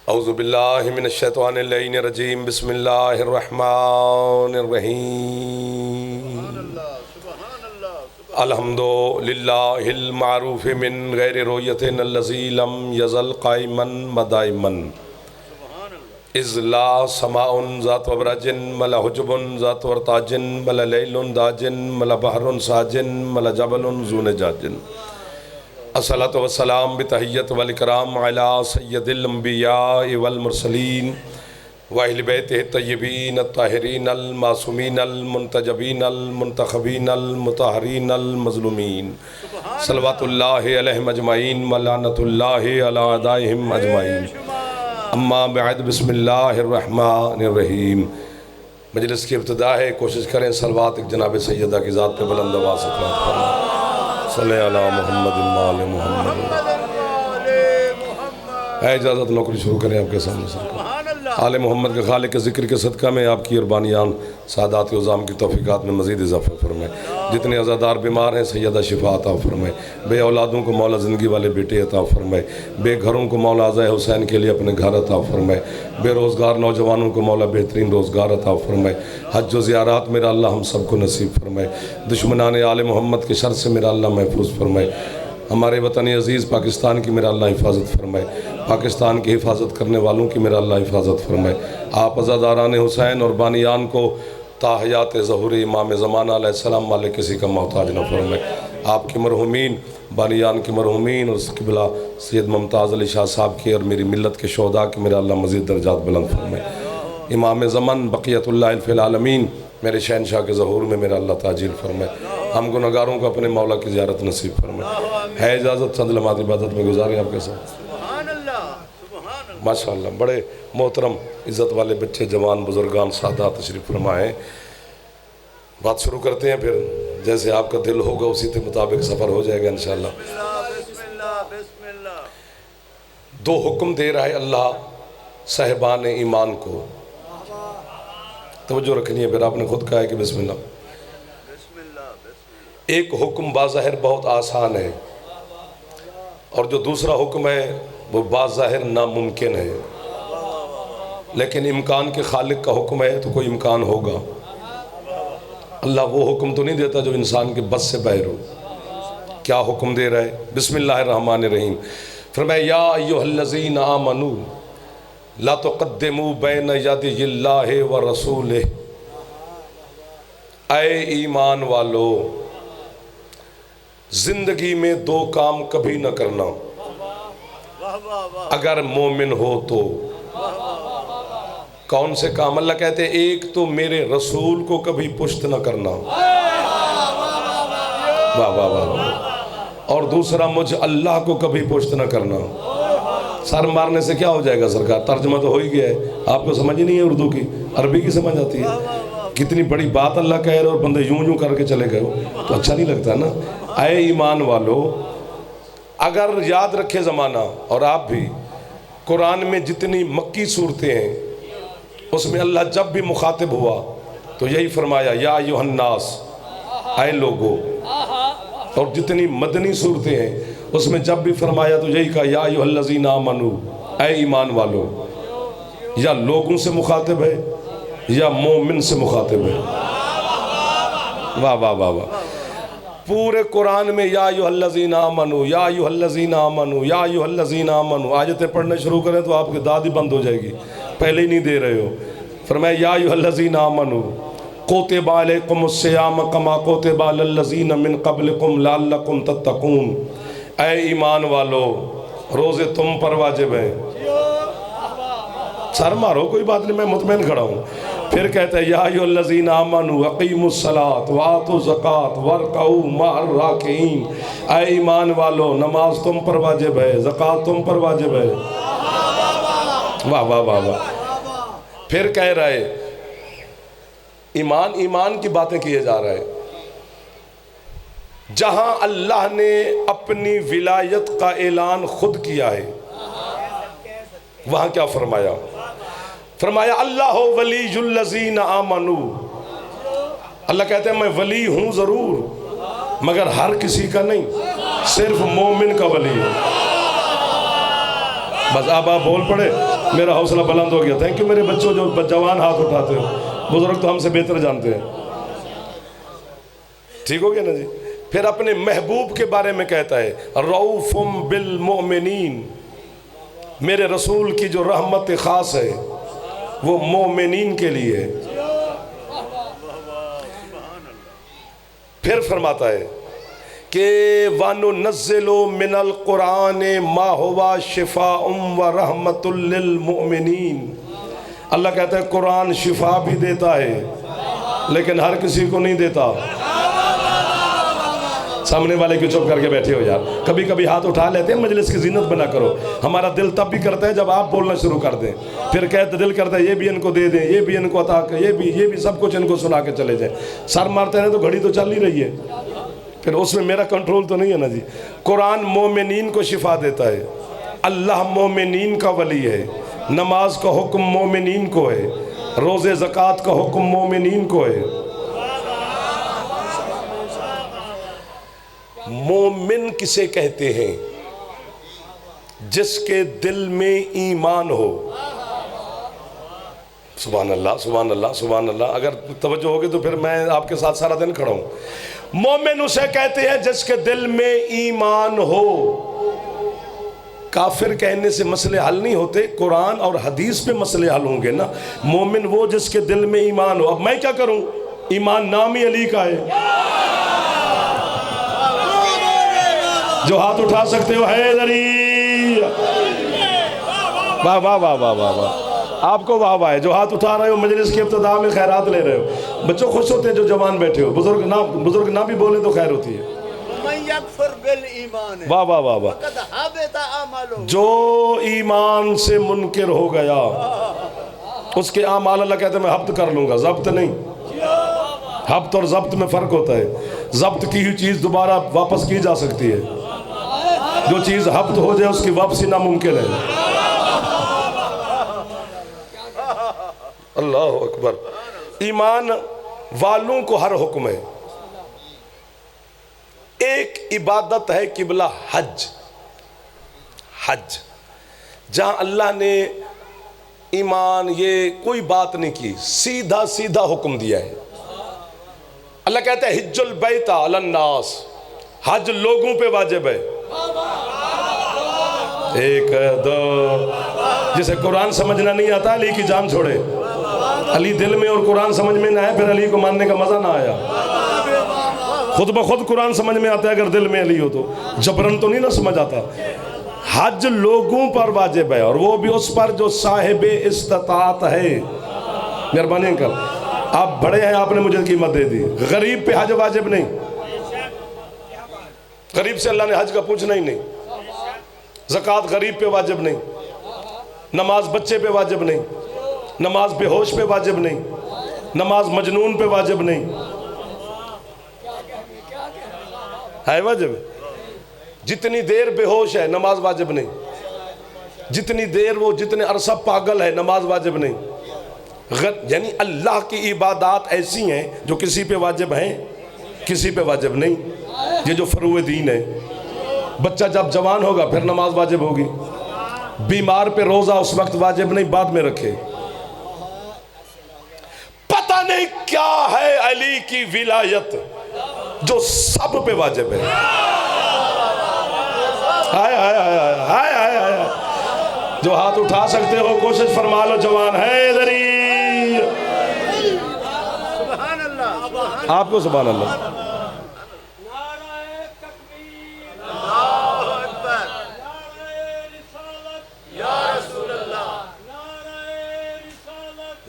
औज़ु बिल्लाहि मिनश्शैतानिर रजीम बिस्मिल्लाहिर्रहमानिर्रहीम अल्हम्दुलिल्लाहिल मारूफ़ मिन गैरि रुयतिन अल्लज़ी लम यज़ल क़ाइमन मदाइमन इज़ला समाउन ज़ात वबरजिन मला हुजुबुन ज़ात वरताजिन मला लैलुन दाजिन मला बहरुन साजिन मला जबलुन ज़ून जाजिन अस्सलातु वस्सलाम बितहिय्यत वल इकराम अला सय्यदिल अंबिया वल मुरसलीन व अहले बैतिहि तय्यबीन अत्ताहिरीन अल मासूमीन अल मुंतजबीन अल मुंतखबीन अल मुतहहरीन अल मज़लूमीन सल्लवातुल्लाहि अलैहिम अजमाइन व लानतुल्लाहि अला अदाइहिम अजमाइन अम्मा बअद बिस्मिल्लाहिर्रहमानिर्रहीम। मजलिस की इब्तिदा है, कोशिश करें सलवात जनाब सैयदा की ज़ात पे बुलंद आवाज़ से सल्ले अला मुहम्मद आले मुहम्मद। है इजाज़त नौकरी शुरू करें आपके सामने सर। आले मोहम्मद के खालिक के ज़िक्र के सदक़ा में आपकी और बानियान सादात उज़ाम की तौफ़ीक़ात में मज़ीद इज़ाफ़ा फरमाए। जितने अज़ादार बीमार हैं सैयदा शिफा अता फरमाए। बे औलादों को मौला ज़िंदगी वाले बेटे अता फरमाए। बेघरों को मौला अज़ा हुसैन के लिए अपने घर अता फरमाए। बेरोज़गार नौजवानों को मौला बेहतरीन रोज़गार अता फरमाए। हज व ज़ियारात मेरा अल्लाह हम सबको नसीब फरमाए। दुश्मनान आले मोहम्मद के शर से मेरा अल्लाह महफूज फरमाए। हमारे वतन अज़ीज़ पाकिस्तान की मेरा अल्लाह हिफाजत फरमाए। पाकिस्तान की हिफाजत करने वालों की मेरा अल्लाह हिफाजत फरमाए। आप अज़ादारान हुसैन और बानियान को ताहयात ज़हूर इमाम ज़माना अलैहिस्सलाम वाले किसी का मोहताज न फरमाए। आपके मरहूमीन बानियान के मरहूमीन और क़िबला सैयद मुमताज़ अली शाह साहब की और मेरी मिल्लत के शोहदा के मेरा अल्लाह मज़ीद दर्जात बुलंद फरमाए। इमाम ज़मन बक़ियतुल्लाह फ़िल आलमीन मेरे शहनशाह के ज़हूर में मेरा अल्लाह ताजील फरमाए। हम गुनहगारों को अपने मौला की ज़ियारत नसीब फरमाए। है इजाज़त चंद लम्हात इबादत में गुजारें आपके साथ। माशाअल्लाह बड़े मोहतरम इज़्ज़त वाले बच्चे जवान बुजुर्गान सादा तशरीफ़ फरमाएँ। बात शुरू करते हैं, फिर जैसे आपका दिल होगा उसी के मुताबिक सफ़र हो जाएगा इंशाअल्लाह। दो हुक्म दे रहा है अल्लाह साहिबान ईमान को, तवज्जो रखनी है। फिर आपने खुद कहा है कि बिस्मिल्लाह। एक हुक्म बाज़ाहिर बहुत आसान है और जो दूसरा हुक्म है वो बाज़ाहिर नामुमकिन है, लेकिन इम्कान के खालिक का हुक्म है तो कोई इम्कान होगा। अल्लाह वो हुक्म तो नहीं देता जो इंसान के बस से बाहर हो। क्या हुक्म दे रहा है? बिस्मिल्लाहिर्रहमानिर्रहीम। फरमाया या अय्युहल्लज़ीना आमनू ला तुक़द्दिमू बैन यदिल्लाहि व रसूलिही। ऐ ईमान वालो, जिंदगी में दो काम कभी न करना अगर मोमिन हो तो। कौन से काम? अल्लाह कहते हैं एक तो मेरे रसूल को कभी पुष्ट न करना, वाह वाह वाह, और दूसरा मुझ अल्लाह को कभी पुष्ट न करना। सर मारने से क्या हो जाएगा सरकार? तर्जमा तो हो ही गया है, आपको समझ ही नहीं है उर्दू की, अरबी की समझ आती है। कितनी बड़ी बात अल्लाह कह रहे और बंदे यूं यूं करके चले गए तो अच्छा नहीं लगता ना। ऐ ईमान वालो, अगर याद रखे ज़माना और आप भी, कुरान में जितनी मक्की सूरतें हैं उसमें अल्लाह जब भी मुखातिब हुआ तो यही फरमाया या अय्युहन्नास, ऐ लोगो। और जितनी मदनी सूरतें हैं उसमें जब भी फरमाया तो यही कहा या अय्युहल्लज़ीना आमनू, ऐ ईमान वालो। या लोगों से मुखातिब है या मोमिन से मुखातिब है। वाह वाह वाह वाह। पूरे कुरान में या अय्युहल्लज़ीना आमनू, या अय्युहल्लज़ीना आमनू, या अय्युहल्लज़ीना आमनू। आयतें पढ़ने शुरू करें तो आपकी दादी बंद हो जाएगी, पहले ही नहीं दे रहे हो। फरमाया या अय्युहल्लज़ीना आमनू कुतिबा अलैकुमुस्सियाम कमा कुतिबा अलल्लज़ीना मिन क़ब्लिकुम लअल्लकुम तत्तक़ून। ऐ ईमान वालो, रोज़े तुम पर वाजिब हैं। सर मारो कोई बात नहीं, मैं मुतमईन खड़ा हूँ। फिर कहते हैं या अय्युहल्लज़ीना आमनू अक़ीमुस्सलात व आतू ज़कात वरकऊ मअर राकिईन। ऐ ईमान वालो, नमाज तुम पर वाजिब है, ज़कात तुम पर वाजिब है। वाह वाह वाह वाह। फिर कह रहे ईमान, ईमान की बातें किए जा रहे हैं। जहां अल्लाह ने अपनी विलायत का ऐलान खुद किया है वहां क्या फरमाया? फरमाया अल्लाह वलीयुल्लज़ीना आमनू। अल्लाह कहते हैं मैं वली हूं जरूर मगर हर किसी का नहीं, सिर्फ मोमिन का वली है। बस अब आप बोल पड़े, मेरा हौसला बुलंद हो गया। थैंक यू मेरे बच्चों जो जवान हाथ उठाते हो, बुजुर्ग तो हमसे बेहतर जानते हैं। ठीक हो गया ना जी। फिर अपने महबूब के बारे में कहता है रऊफुम बिल मोमिनीन, मेरे रसूल की जो रहमत खास है वो मोमिनीन के लिए है। फिर फरमाता है कि वानु नज़्ज़िलु मिनल कुरान मा हुवा शिफाउम व रहमतुल लिल मोमिनीन। अल्लाह कहता है कुरान शिफा भी देता है लेकिन हर किसी को नहीं देता। सामने वाले क्यों चुप करके बैठे हो यार? कभी कभी हाथ उठा लेते हैं, मजलिस की जीनत बना करो। हमारा दिल तब भी करता है जब आप बोलना शुरू कर दें, फिर कहते दिल करता है ये भी इनको दे दें, ये भी इनको अता कर, ये भी सब कुछ इनको सुना के चले जाए। सर मारते हैं तो घड़ी तो चल ही रही है, फिर उसमें मेरा कंट्रोल तो नहीं है ना जी। कुरान मोमिनीन को शिफा देता है, अल्लाह मोमिनीन का वली है, नमाज का हुक्म मोमिनीन को है, रोज़े ज़कात का हुक्म मोमिनीन को है। मोमिन किसे कहते हैं? जिसके दिल में ईमान हो। सुभान अल्लाह, सुभान अल्लाह, सुभान अल्लाह। अगर तवज्जो होगी तो फिर मैं आपके साथ सारा दिन खड़ा हूं। मोमिन उसे कहते हैं जिसके दिल में ईमान हो। काफिर कहने से मसले हल नहीं होते, कुरान और हदीस पे मसले हल होंगे ना। मोमिन वो जिसके दिल में ईमान हो। अब मैं क्या करूं? ईमान नाम ही अली का है। जो हाथ उठा सकते हो हैदरी, वाह वाह वाह वाह वाह वाह, आपको वाह वाह है। जो हाथ उठा रहे हो, मजलिस की इब्तिदा में खैरात ले रहे हो। बच्चों खुश होते हैं जो जवान बैठे हो। बुजुर्ग ना भी बोले तो खैर होती है। वाह वाह वाह वाह। जो ईमान से मुनकिर हो गया उसके आमाल अल्लाह कहते हैं मैं हब्त कर लूंगा, जब्त नहीं। हब्त और जब्त में फ़र्क होता है। जब्त की हुई चीज़ दोबारा वापस की जा सकती है, जो चीज़ हब्त हो जाए उसकी वापसी नामुमकिन है। अल्लाह अकबर। ईमान वालों को हर हुक्म है। एक इबादत है किबला हज। हज जहां अल्लाह ने ईमान ये कोई बात नहीं की, सीधा सीधा हुक्म दिया है। अल्लाह कहता है हिज्जुल बैता अलन्नास, हज लोगों पे वाजिब है। एक दो, जिसे कुरान समझना नहीं आता अली की जान छोड़े। अली दिल में और कुरान समझ में ना आए फिर अली को मानने का मजा ना आया। खुद ब खुद कुरान समझ में आता है अगर दिल में अली हो तो, जबरन तो नहीं ना समझ आता। हज लोगों पर वाजिब है और वो भी उस पर जो साहिब इस्तात है। मेहरबानी कर, आप बड़े हैं, आपने मुझे कीमत दे दी। गरीब पे हज वाजिब नहीं, गरीब से अल्लाह ने हज का पूछना ही नहीं। ज़कात गरीब पे वाजिब नहीं, नमाज बच्चे पे वाजिब नहीं, नमाज बेहोश पे वाजिब नहीं, नमाज मजनून पे वाजिब नहीं है। वाजिब जितनी देर बेहोश है नमाज वाजिब नहीं, जितनी देर वो जितने अरसा पागल है नमाज वाजिब नहीं। यानी अल्लाह की इबादत ऐसी हैं जो किसी पे वाजिब हैं, किसी पे वाजिब नहीं। ये जो फरूए दीन है, बच्चा जब जवान होगा फिर नमाज वाजिब होगी। बीमार पे रोज़ा उस वक्त वाजिब नहीं, बाद में रखे। पता नहीं क्या है अली की विलायत जो सब पे वाजिब है। हाय हाय हाय हाय हाय हाय। जो हाथ उठा सकते हो कोशिश फरमा लो, जवान है इधरी। आपको सुभान अल्लाह।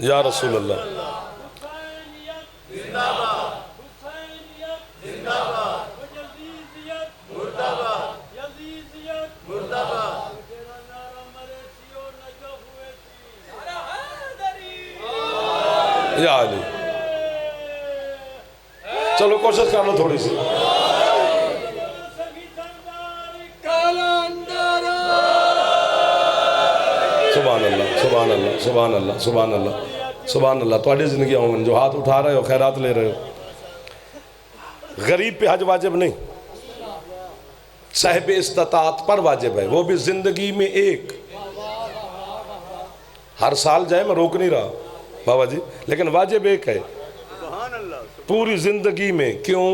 या रसूल अल्लाह। या अली, चलो कोशिश कर लो थोड़ी सी। सुभान अल्लाह, सुभान अल्लाह, सुभान अल्लाह, सुभान अल्लाह, सुभान अल्लाह। थोड़ी जिंदगी होंगी जो हाथ उठा रहे हो, खैरात ले रहे हो। गरीब पे हज वाजिब नहीं, साहिब इस्तात पर वाजिब है, वो भी जिंदगी में एक। हर साल जाए मैं रोक नहीं रहा बाबा जी, लेकिन वाजिब एक है पूरी जिंदगी में। क्यों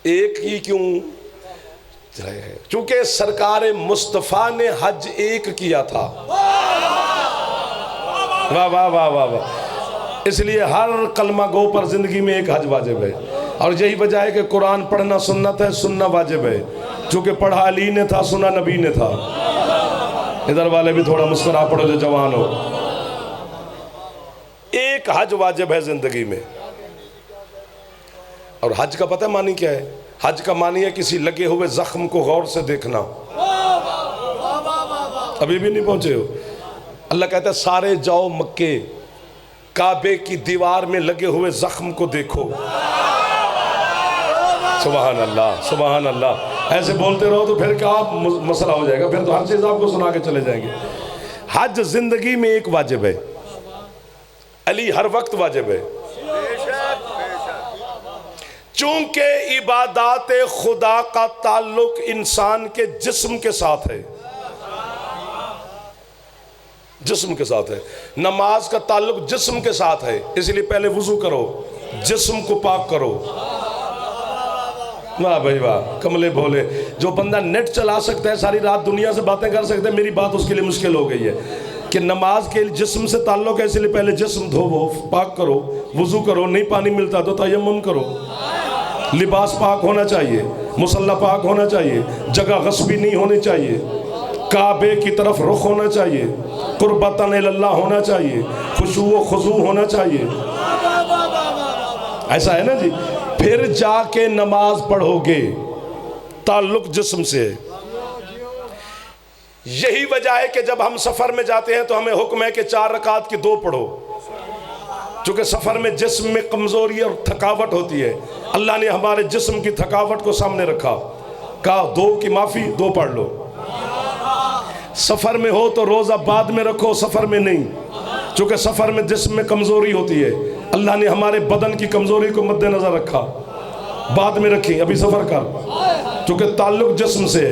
एक ही? क्यों? क्योंकि सरकार मुस्तफ़ा ने हज एक किया था। वाह वाह वाह वाह वाह। इसलिए हर कलमा गो पर जिंदगी में एक हज वाजिब है। और यही वजह है कि कुरान पढ़ना सुन्नत है, सुनना वाजिब है। चूंकि पढ़ा अली ने था, सुना नबी ने था। इधर वाले भी थोड़ा मुस्कुरा पड़ो जो जवान हो। एक हज वाजिब है जिंदगी में। और हज का पता है मानी क्या है? हज का मानी है किसी लगे हुए जख्म को गौर से देखना। अभी भी नहीं पहुंचे हो? अल्लाह कहता है सारे जाओ मक्के, काबे की दीवार में लगे हुए जख्म को देखो। सुभान अल्लाह सुभान अल्लाह। ऐसे बोलते रहो तो फिर क्या मसला हो जाएगा, फिर तो हर चीज आपको सुना के चले जाएंगे। हज जिंदगी में एक वाजिब है, अली हर वक्त वाजिब है। चूंकि इबादत खुदा का ताल्लुक इंसान के जिस्म के साथ है, जिस्म के साथ है। नमाज का ताल्लुक जिस्म के साथ है, इसलिए पहले वुजू करो, जिस्म को पाक करो। वाह भाई वाह, कमले भोले। जो बंदा नेट चला सकता है, सारी रात दुनिया से बातें कर सकता है, मेरी बात उसके लिए मुश्किल हो गई है कि नमाज के जिस्म से ताल्लुक है, इसलिए पहले जिस्म धोवो, पाक करो, वुजू करो। नहीं पानी मिलता तो तयम्मुम करो। लिबास पाक होना चाहिए, मुसल्ला पाक होना चाहिए, जगह गस्बी नहीं होनी चाहिए, काबे की तरफ रुख होना चाहिए, कुर्बतन इल्लल्लाह होना चाहिए, खुशू व खुजू होना चाहिए। ऐसा है ना जी? फिर जाके नमाज पढ़ोगे, ताल्लुक जिस्म से। यही वजह है कि जब हम सफर में जाते हैं तो हमें हुक्म है कि 4 रकात की 2 पढ़ो। चूंकि सफर में जिस्म में कमजोरी और थकावट होती है, अल्लाह ने हमारे जिस्म की थकावट को सामने रखा, कहा 2 की माफी, 2 पढ़ लो। सफर में हो तो रोजा बाद में रखो, सफर में नहीं। चूंकि सफर में जिस्म में कमजोरी होती है, अल्लाह ने हमारे बदन की कमजोरी को मद्देनजर रखा, बाद में रखी, अभी सफर कर। चूंकि ताल्लुक जिस्म से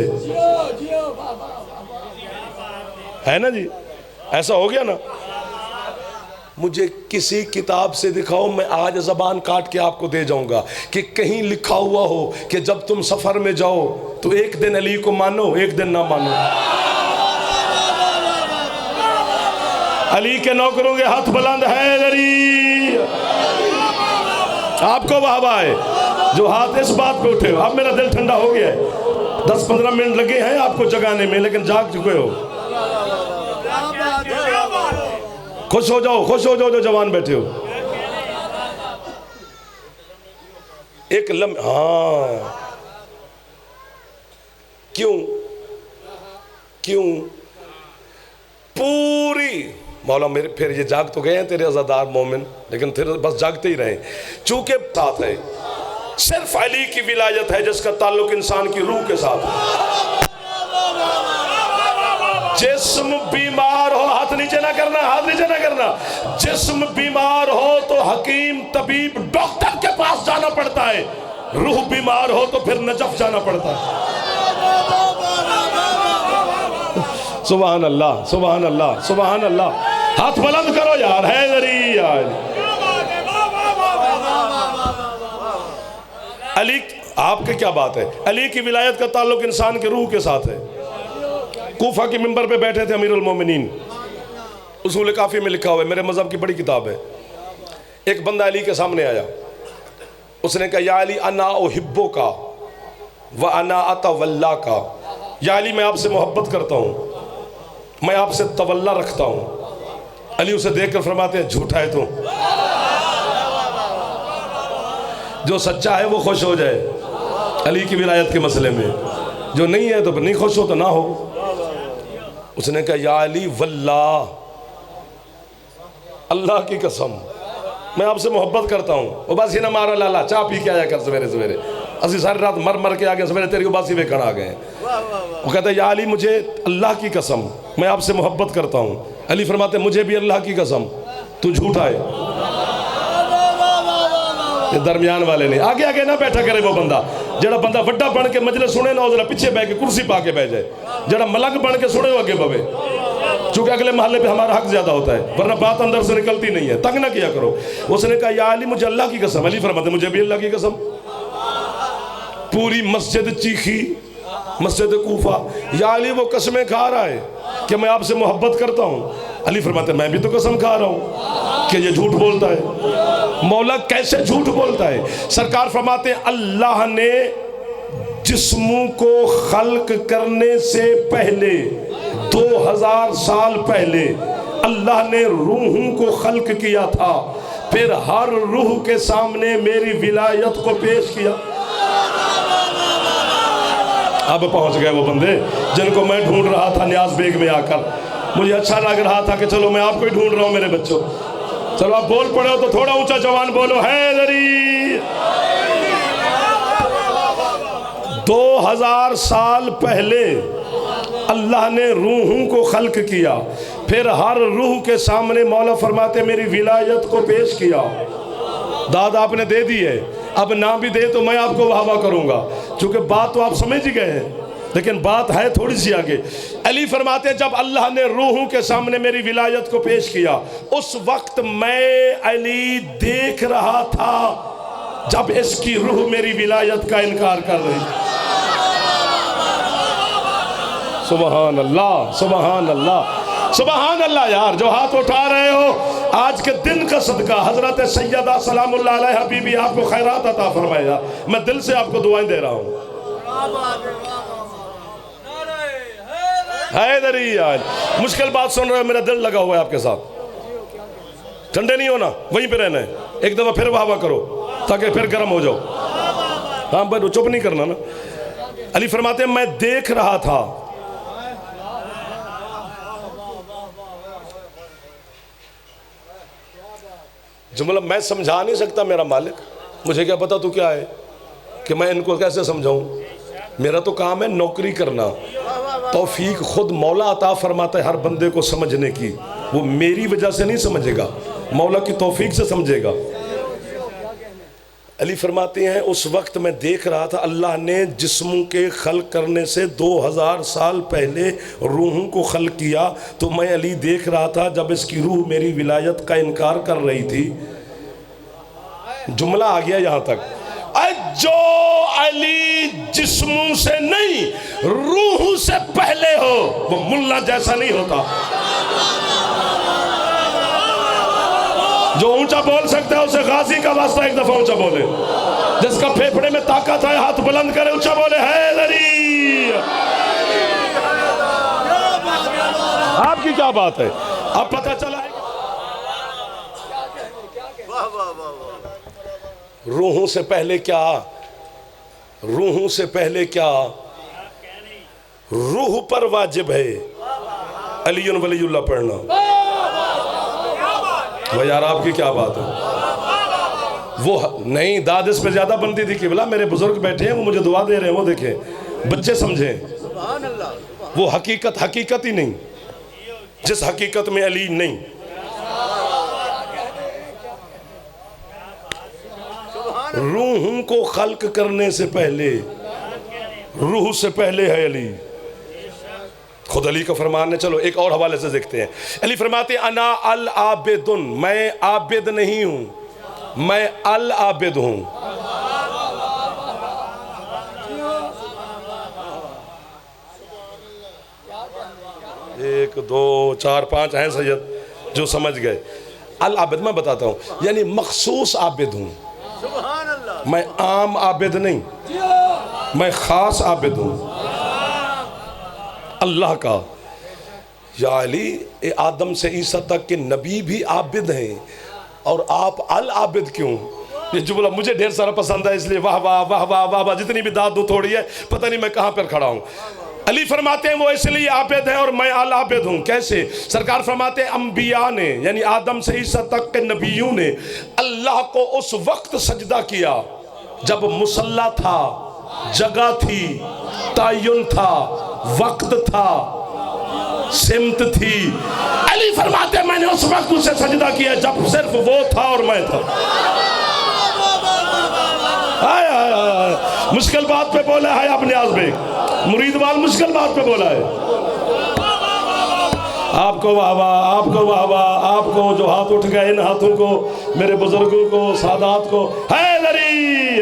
है ना जी? ऐसा हो गया ना? मुझे किसी किताब से दिखाओ, मैं आज ज़बान काट के आपको दे जाऊंगा कि कहीं लिखा हुआ हो कि जब तुम सफर में जाओ तो एक दिन अली को मानो, एक दिन ना मानो। अली के नौकरों के हाथ बुलंद है अली, आपको वाहवा है जो हाथ इस बात पे उठे। अब मेरा दिल ठंडा हो गया है। 10-15 मिनट लगे हैं आपको जगाने में, लेकिन जाग चुके हो। खुश हो जाओ, खुश हो जाओ जो जवान बैठे हो। एक हाँ, क्यों क्यों पूरी मौला मेरे, फिर ये जाग तो गए हैं तेरे अज़ादार मोमिन, लेकिन फिर बस जागते ही रहे। चूंकि साथ है, सिर्फ अली की विलायत है जिसका ताल्लुक इंसान की रूह के साथ है। जिस्म बीमार हो, हाथ नीचे ना करना, हाथ नीचे ना करना। जिस्म बीमार हो तो हकीम तबीब डॉक्टर के पास जाना पड़ता है, रूह बीमार हो तो फिर नजफ जाना पड़ता है। सुभान अल्लाह सुभान अल्लाह सुभान अल्लाह। हाथ बुलंद करो यार, हैदरी यार। अली, आपके क्या बात है? अली की विलायत का ताल्लुक इंसान के रूह के साथ है। कूफा के मिंबर पे बैठे थे अमीरुल मोमिनीन, उसूल काफी में लिखा हुआ है, मेरे मजहब की बड़ी किताब है। एक बंदा अली के सामने आया, उसने कहा या अली अना उहिब्बो का व अना अतवल्ला का। या अली मैं आपसे मोहब्बत करता हूँ, मैं आपसे तवल्ला रखता हूँ। अली उसे देखकर फरमाते हैं झूठा है तू, जो सच्चा है वो खुश हो जाए अली की विलायत के मसले में, जो नहीं है तो नहीं खुश हो तो ना हो। उसने कहा या अली वल्लाह, अल्लाह की कसम मैं आपसे मोहब्बत करता हूँ। वो बस ही ना मारा लाला, चाय पी के आया कर सवेरे सवेरे, असि सारी रात मर मर के आ गए, सवेरे तेरी उबासी में खड़ा आ गए। वो कहता है या अली मुझे अल्लाह की कसम मैं आपसे मोहब्बत करता हूँ। अली फरमाते मुझे भी अल्लाह की कसम तू झूठा है। ये दरमियान वाले नहीं, आगे आगे ना बैठा करे वो बंदा, जड़ा बंदा वड्डा बन के मजलिस सुने ना, जरा पीछे बह के कुर्सी पा के बह जाए। जड़ा मलंग बन के सुने वो आगे बवे, चूंकि अगले महल्ले पे हमारा हक ज्यादा होता है, वरना बात अंदर से निकलती नहीं है। तंग ना किया करो। उसने कहा या अली मुझे अल्लाह की कसम, अली फरमाते मुझे भी अल्लाह की कसम। पूरी मस्जिद चीखी, मस्जिद कूफा, या अली वो कसमें खा रहा है कि मैं आपसे मोहब्बत करता हूँ। अली फरमाते मैं भी तो कसम खा रहा हूँ कि ये झूठ बोलता है। मौला कैसे झूठ बोलता है? सरकार फरमाते अल्लाह ने जिस्मों को खल्क करने से पहले 2000 साल पहले अल्लाह ने रूहों को खल्क किया था, फिर हर रूह के सामने मेरी विलायत को पेश किया। अब पहुंच गए वो बंदे जिनको मैं ढूंढ रहा था न्याज बेग में आकर। मुझे अच्छा लग रहा था कि चलो मैं आपको ही ढूंढ रहा हूं मेरे बच्चों। चलो आप बोल पड़े हो तो थोड़ा ऊंचा जवान बोलो, हैदरी। 2000 साल पहले अल्लाह ने रूहों को खल्क किया, फिर हर रूह के सामने मौला फरमाते मेरी विलायत को पेश किया। दाद आपने दे दी है, अब ना भी दे तो मैं आपको वाहवा करूंगा, क्योंकि बात तो आप समझ ही गए हैं, लेकिन बात है थोड़ी सी आगे। अली फरमाते जब अल्लाह ने रूहों के सामने मेरी विलायत को पेश किया, उस वक्त मैं अली देख रहा था जब इसकी रूह मेरी विलायत का इनकार कर रही। सुबहान अल्लाह, सुबहान अल्लाह, सुबहान अल्लाह। यार जो हाथ उठा रहे हो आज के दिन का सदका हजरत सैयदा सलामुल्लाह अलैहा बीबी आपको खैरात अता फरमाएगा। मैं दिल से आपको दुआएं दे रहा हूँ। हैदरी आज मुश्किल बात सुन रहे हो, मेरा दिल लगा हुआ है आपके साथ। ठंडे नहीं होना, वहीं पे रहना है। एक दफा फिर वाहवा करो ताकि फिर गर्म हो जाओ। हाँ भाई चुप नहीं करना ना। अली फरमाते मैं देख रहा था जुमला मैं समझा नहीं सकता मेरा मालिक, मुझे क्या पता तू क्या है कि मैं इनको कैसे समझाऊं। मेरा तो काम है नौकरी करना। तौफीक खुद मौला अता फरमाता है हर बंदे को समझने की। वो मेरी वजह से नहीं समझेगा, मौला की तौफीक से समझेगा। अली फरमाते हैं उस वक्त मैं देख रहा था अल्लाह ने जिस्मों के खल्क करने से 2000 साल पहले रूहों को खल्क किया, तो मैं अली देख रहा था जब इसकी रूह मेरी विलायत का इनकार कर रही थी। जुमला आ गया यहाँ तक। जो अली जिस्मों से नहीं रूह से पहले हो वो मुल्ला जैसा नहीं होता। जो ऊंचा बोल सकता है उसे गाजी का वास्ता एक दफा ऊंचा बोले। जिसका फेफड़े में ताकत है हाथ बुलंद करे, ऊंचा बोले हैदरी। आपकी क्या बात है? अब पता चला है रूहों से पहले क्या, रूहों से पहले क्या रूह पर वाजिब है अली वलीउल्लाह पढ़ना। भाई यार आपकी क्या बात है? वो नहीं दाद इस पे ज्यादा बनती थी कि बोला मेरे बुजुर्ग बैठे हैं वो मुझे दुआ दे रहे हैं, वो देखें बच्चे समझें। वो हकीकत हकीकत ही नहीं जिस हकीकत में अली नहीं। रूहों को खल्क करने से पहले, रूह से पहले है अली। खुद अली का फरमान है। चलो एक और हवाले से देखते हैं। अली फरमाते अना अल आबिदुन, मैं आबिद नहीं हूं, मैं अल आबिद हूं। एक दो चार पांच हैं सैयद जो समझ गए। अल आबिद मैं बताता हूं, यानी मखसूस आबिद हूं। मैं आम आबिद नहीं, मैं खास आबिद हूं अल्लाह का। या अली आदम से ईसा तक के नबी भी आबिद हैं और आप अल आबिद क्यों? ये जुमला मुझे ढेर सारा पसंद है, इसलिए वाह वाह वाह वाह वाह वाह जितनी भी दाद दो थोड़ी है, पता नहीं मैं कहां पर खड़ा हूं। अली फरमाते हैं वो इसलिए आबिद है और मैं अल आबिद हूं। कैसे? सरकार फरमाते हैं अंबिया ने यानी आदम से ईसा तक के नबियों ने अल्लाह को उस वक्त सजदा किया जब मुसल्ला था, जगह थी, तायुन था, वक्त था, सिमत थी। अली फरमाते मैंने उस वक्त उसे सजदा किया जब सिर्फ वो था और मैं था। मुश्किल बात पे बोला है आपने आज बेग मुरीदवाल, मुश्किल बात पे बोला है। आपको वाह, आपको वाह, आपको जो हाथ उठ गए इन हाथों को, मेरे बुजुर्गों को, सादात को, हैदरी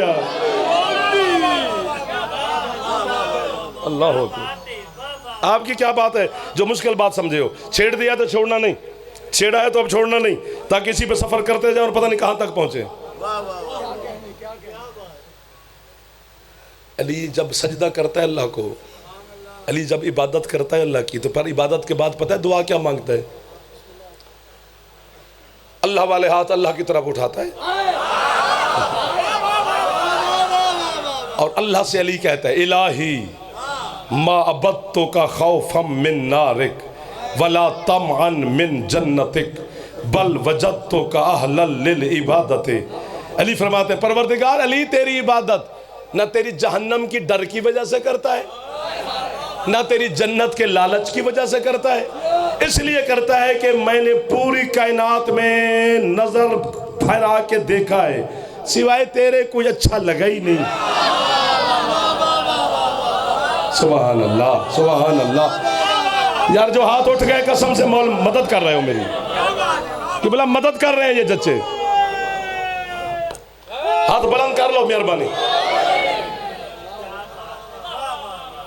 अल्लाह हो। आपकी क्या बात है जो मुश्किल बात समझे हो? छेड़ दिया तो छोड़ना नहीं, छेड़ा है तो अब छोड़ना नहीं, ताकि इसी पे सफर करते जाए और पता नहीं कहां तक पहुंचे। अली जब सजदा करता है अल्लाह को, अली जब इबादत करता है अल्लाह की, तो पर इबादत के बाद पता है दुआ क्या मांगता है? अल्लाह वाले हाथ अल्लाह की तरफ उठाता है और अल्लाह से अली कहता है इलाही मा अबत्तो का खौफम मिन नारिक वला तमअन मिन जन्नतिक बल वजदतो का अहलल लिल इबादते। अली फरमाते हैं परवरदिगार, अली तेरी इबादत ना तेरी जहन्नम की डर की वजह से करता है, ना तेरी जन्नत के लालच की वजह से करता है, इसलिए करता है कि मैंने पूरी कायनात में नजर फैला के देखा है, सिवाय तेरे कोई अच्छा लगा ही नहीं। सुभान अल्लाह, सुभान अल्लाह। यार जो हाथ उठ गए कसम से मौल मदद कर रहे हो मेरी, कि बोला मदद कर रहे हैं ये जच्चे, हाथ बुलंद कर लो मेहरबानी।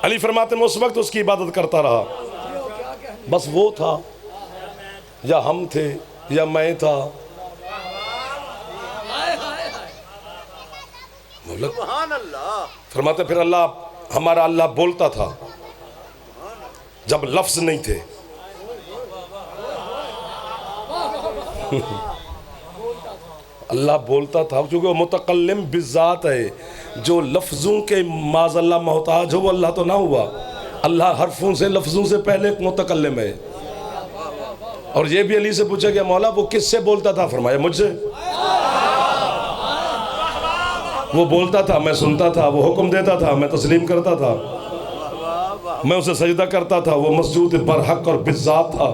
अली फरमाते मैं उस वक्त उसकी इबादत करता रहा, बस वो था या हम थे या मैं था। फरमाते फिर अल्लाह, हमारा अल्लाह बोलता था जब लफ्ज नहीं थे। अल्लाह बोलता था क्योंकि वो मुतकल्लिम बिज़ात है, जो लफ्ज़ों के माज़ल्ला मोहताज हो वो अल्लाह तो ना हुआ। अल्लाह हरफों से लफ्ज़ों से पहले मुतकल्लिम है। और ये भी अली से पूछा गया मौला वो किससे बोलता था? फरमाया मुझसे। वो बोलता था, मैं सुनता था, वो हुक्म देता था, मैं तस्लीम करता था, मैं उसे सजदा करता था, वो मस्जूद बरहक और बिज़ात था।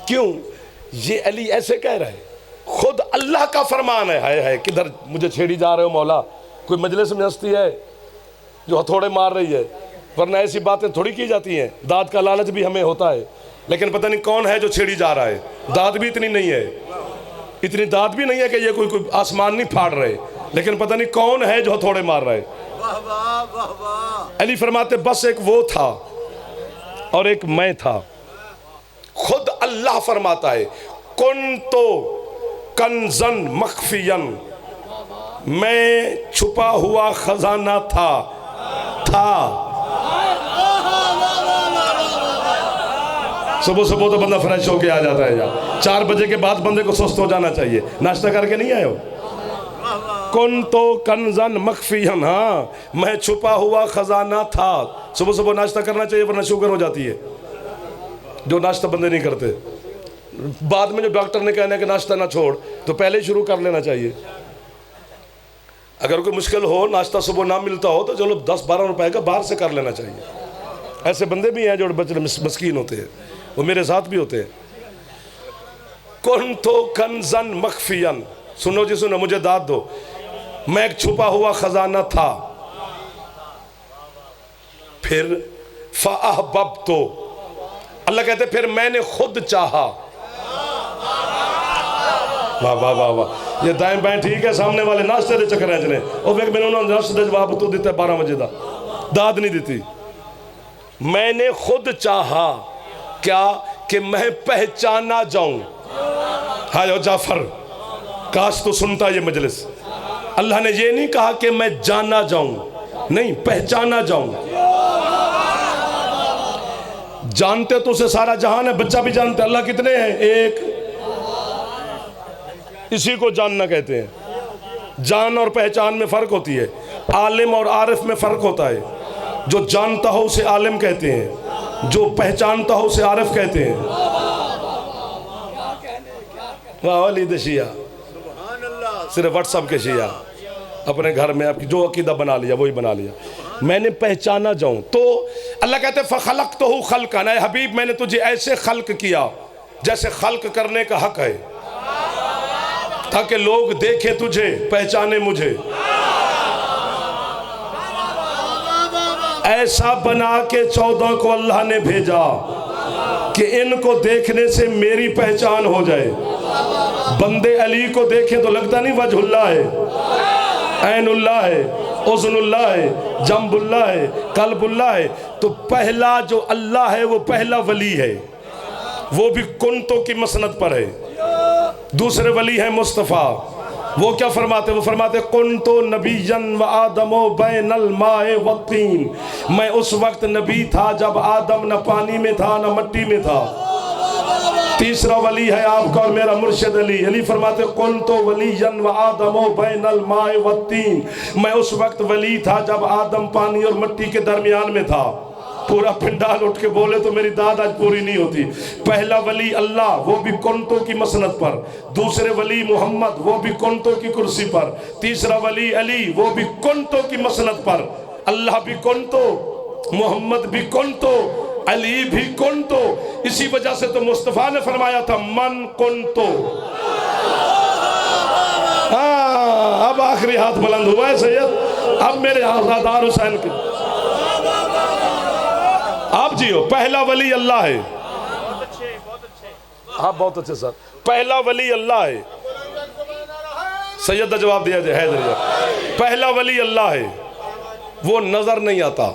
क्यों? ये अली ऐसे कह रहा है, खुद अल्लाह का फरमान है। हाय किधर मुझे छेड़ी जा रहे हो मौला? कोई मजलिस में हस्ती है जो हथौड़े मार रही है, वरना ऐसी बातें थोड़ी की जाती हैं। दाद का लालच भी हमें होता है, लेकिन पता नहीं कौन है जो छेड़ी जा रहा है। दाद भी इतनी नहीं है, इतनी दाद भी नहीं है कि ये कोई आसमान नहीं फाड़ रहे, लेकिन पता नहीं कौन है जो हथौड़े मार रहा है। अली फरमाते बस एक वो था और एक मैं था। खुद अल्लाह फरमाता है कुन तो कंजन मख्फियन, मैं छुपा हुआ खजाना था। सुबह सुबह तो बंदा फ्रेश होके आ जाता है यार, 4 बजे के बाद बंदे को सुस्त हो जाना चाहिए। नाश्ता करके नहीं आए हो? कुन तो कंजन मख्फियन, हाँ मैं छुपा हुआ खजाना था। सुबह सुबह नाश्ता करना चाहिए वरना शुगर हो जाती है, जो नाश्ता बंदे नहीं करते। बाद में जो डॉक्टर ने कहना है कि नाश्ता ना छोड़, तो पहले ही शुरू कर लेना चाहिए। अगर कोई मुश्किल हो, नाश्ता सुबह ना मिलता हो, तो चलो 10-12 रुपए का बाहर से कर लेना चाहिए। ऐसे बंदे भी हैं जो बच्चे मस्कीन होते हैं, वो मेरे साथ भी होते हैं। कुन तो कंजन मख्फियन, सुनो जी सुनो, मुझे दाद दो, मैं एक छुपा हुआ खजाना था। फिर फ़अहबब्तु, अल्लाह कहते फिर मैंने खुद चाहा। वाह वाह वाह वाह। ये दाएं बाएं ठीक है, सामने वाले नाश्ते दे चक्कर है जने और फिर मैंने उन्होंने नाश्ते दे जवाब तो देता 12 बजे दा दाद नहीं देती। मैंने खुद चाहा क्या कि मैं पहचाना जाऊं। हाय जाफर, काश तो सुनता ये मजलिस। अल्लाह ने ये नहीं कहा कि मैं जाना जाऊं, नहीं, पहचाना जाऊं। जानते तो उसे सारा जहान है, बच्चा भी जानते अल्लाह कितने हैं, एक। इसी को जानना कहते हैं। जान और पहचान में फ़र्क होती है, आलिम और आरिफ में फ़र्क होता है। जो जानता हो उसे आलिम कहते हैं, जो पहचानता हो उसे आरिफ कहते हैं। वाह वलीद शिया, सिर्फ व्हाट्सअप के शिया अपने घर में आपकी जो अकीदा बना लिया वही बना लिया। मैंने पहचाना जाऊं तो अल्लाह कहते फ़ख़लक़तहु ख़ल्क़न, ऐ हबीब मैंने तुझे ऐसे खल्क किया जैसे खल्क करने का हक है, ताकि लोग देखें तुझे, पहचाने मुझे। ऐसा बना के 14 को अल्लाह ने भेजा कि इनको देखने से मेरी पहचान हो जाए। बंदे अली को देखे तो लगता नहीं वजहुल्लाह है, ऐनुल्लाह है, उज़्नुल्लाह है, जंबुल्लाह है, कल्बुल्लाह है। तो पहला जो अल्लाह है वो पहला वली है, वो भी कुंतों की मसनद पर है। दूसरे वली है मुस्तफ़ा, वो क्या फरमाते, वो फरमाते कुंतो नबीयन व आदमो बैनल माए व तीन। मैं उस वक्त नबी था जब आदम न पानी में था न मिट्टी में था। तीसरा वली है आपका और मेरा मुर्शिद अली। अली फरमाते कुंतो वलीयन व आदमो बैनल माए व तीन। मैं उस वक्त वली था जब आदम पानी और मिट्टी के दरमियान में था। पूरा पिंडाल उठ के बोले तो मेरी दाद आज पूरी नहीं होती। पहला वली अल्लाह, वो भी कुंतों की मसनद पर। दूसरे वली मोहम्मद, वो भी कुंतों की कुर्सी पर। तीसरा वली अली, वो भी कुंतों की मसनद पर। अल्लाह भी कुंतो, मोहम्मद भी कुंतो, अली भी कुंतो। इसी वजह से तो मुस्तफ़ा ने फरमाया था मन कुंतो। अब आखिरी हाथ बुलंद हुआ है सैयद, अब मेरे आज़ादार हुसैन के आप जियो। पहला वली अल्लाह है। हाँ बहुत अच्छे सर। पहला वली अल्लाह है। सैयद ने जवाब दिया है जरिया। पहला वली अल्लाह है, वो नजर नहीं आता।